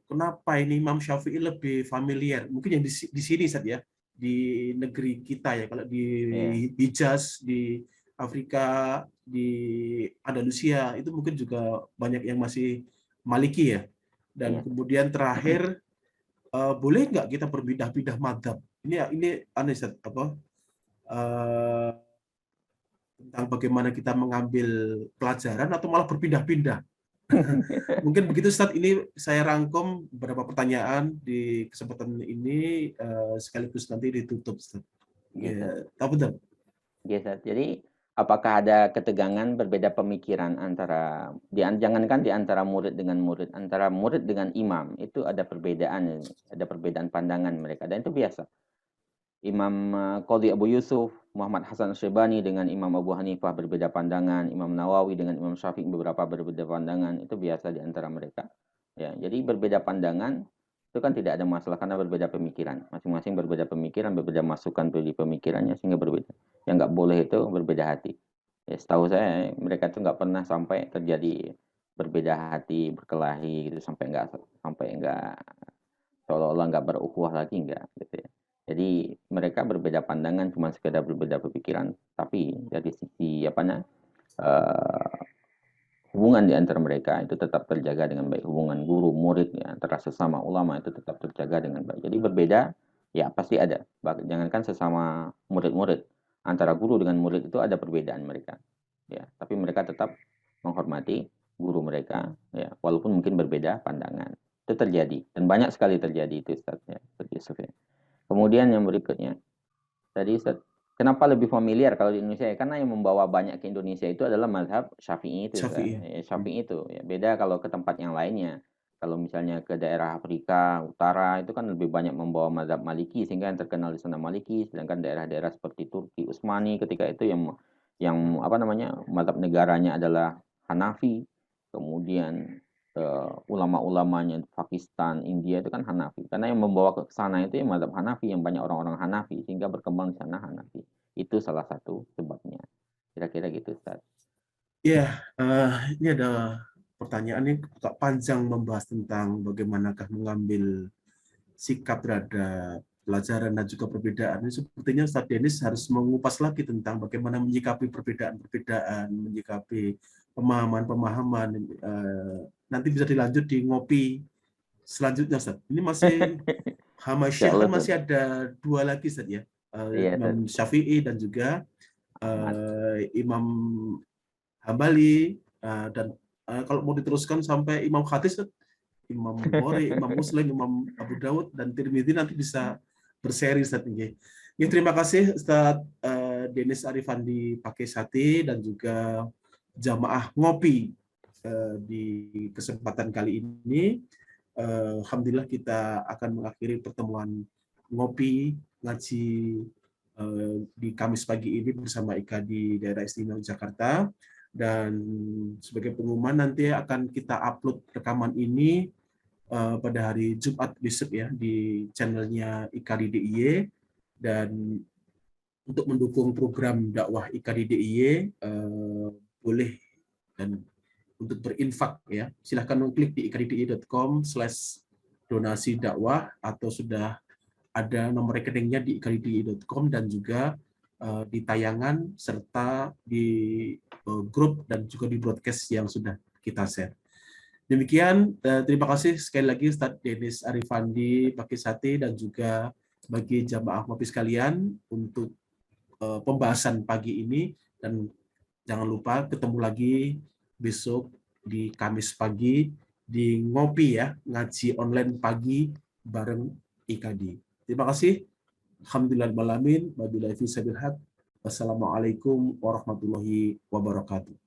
kenapa ini Imam Syafi'i lebih familiar? Mungkin yang di sini Ustaz ya, di negeri kita ya, kalau di Hijaz, di Afrika, di Andalusia itu mungkin juga banyak yang masih Maliki ya. Dan kemudian terakhir, boleh nggak kita berpindah-pindah madzhab? Ini aneh Ustaz, tentang bagaimana kita mengambil pelajaran atau malah berpindah-pindah. Mungkin begitu Ustaz, ini saya rangkum beberapa pertanyaan di kesempatan ini, sekaligus nanti ditutup Ustaz. Ya, betul. Jadi apakah ada ketegangan, berbeda pemikiran antara jangankan di antara murid dengan murid, antara murid dengan imam itu ada perbedaan pandangan mereka, dan itu biasa. Imam Qadhi Abu Yusuf, Muhammad Hasan Asyibani dengan Imam Abu Hanifah berbeda pandangan, Imam Nawawi dengan Imam Syafi'i berbeda pandangan, itu biasa di antara mereka. Ya, jadi berbeda pandangan itu kan tidak ada masalah karena berbeda pemikiran. Masing-masing berbeda pemikiran, berbeda masukan dari pemikirannya sehingga berbeda. Yang nggak boleh itu berbeda hati. Ya, setahu saya mereka itu nggak pernah sampai terjadi berbeda hati, berkelahi gitu sampai nggak seolah-olah nggak berukhuwah lagi, nggak gitu ya. Jadi mereka berbeda pandangan, cuma sekedar berbeda pemikiran, tapi dari sisi hubungan di antara mereka itu tetap terjaga dengan baik. Hubungan guru murid ya, antara sesama ulama itu tetap terjaga dengan baik. Jadi berbeda ya pasti ada. Jangankan sesama murid-murid, antara guru dengan murid itu ada perbedaan mereka. Ya, tapi mereka tetap menghormati guru mereka ya, walaupun mungkin berbeda pandangan. Itu terjadi dan banyak sekali terjadi itu Ustaz ya, Yusuf ya. Kemudian yang berikutnya, tadi Ustaz, kenapa lebih familiar kalau di Indonesia? Karena yang membawa banyak ke Indonesia itu adalah mazhab Syafi'i itu. Syafi'i. Syafi'i itu ya, beda kalau ke tempat yang lainnya. Kalau misalnya ke daerah Afrika Utara itu kan lebih banyak membawa mazhab Maliki sehingga yang terkenal di sana Maliki, sedangkan daerah-daerah seperti Turki Utsmani ketika itu yang mazhab negaranya adalah Hanafi. Kemudian ulama-ulamanya Pakistan, India itu kan Hanafi. Karena yang membawa ke sana itu yang mazhab Hanafi, yang banyak orang-orang Hanafi sehingga berkembang di sana Hanafi. Itu salah satu sebabnya. Kira-kira gitu, Ustaz. Iya, ini ada pertanyaan yang agak panjang membahas tentang bagaimanakah mengambil sikap terhadap pelajaran dan juga perbedaan. Ini sepertinya Ustaz Denis harus mengupas lagi tentang bagaimana menyikapi perbedaan-perbedaan, menyikapi pemahaman-pemahaman. Nanti bisa dilanjut di ngopi selanjutnya, Ustaz. Ini masih Hamasyah kan masih ada 2 lagi, Ustaz ya. Imam Syafi'i dan juga Imam Hambali, dan kalau mau diteruskan sampai Imam Hadis, Imam Bukhari, Imam Muslim, Imam Abu Dawud, dan Tirmidzi nanti bisa berseri, Ustaz. Ya, terima kasih Ustaz Denis Arifandi Pakisati dan juga jamaah ngopi di kesempatan kali ini. Alhamdulillah kita akan mengakhiri pertemuan ngopi ngaji di Kamis pagi ini bersama Ika di daerah istimewa Jakarta. Dan sebagai pengumuman nanti akan kita upload rekaman ini pada hari Jumat besok ya di channelnya IKADI DIY. Dan untuk mendukung program dakwah IKADI DIY boleh dan untuk berinfak ya silahkan mengklik di ikadidiy.com/donasi dakwah atau sudah ada nomor rekeningnya di ikadidiy.com dan juga di tayangan serta di grup dan juga di broadcast yang sudah kita share. Demikian, terima kasih sekali lagi Ustaz Denis Arifandi Pakisati dan juga bagi jamaah ngopi sekalian untuk pembahasan pagi ini, dan jangan lupa ketemu lagi besok di Kamis pagi di ngopi ya, ngaji online pagi bareng IKADI. Terima kasih. Alhamdulillahirrahmanirrahim. Wabillahi taufiq. Wassalamualaikum warahmatullahi wabarakatuh.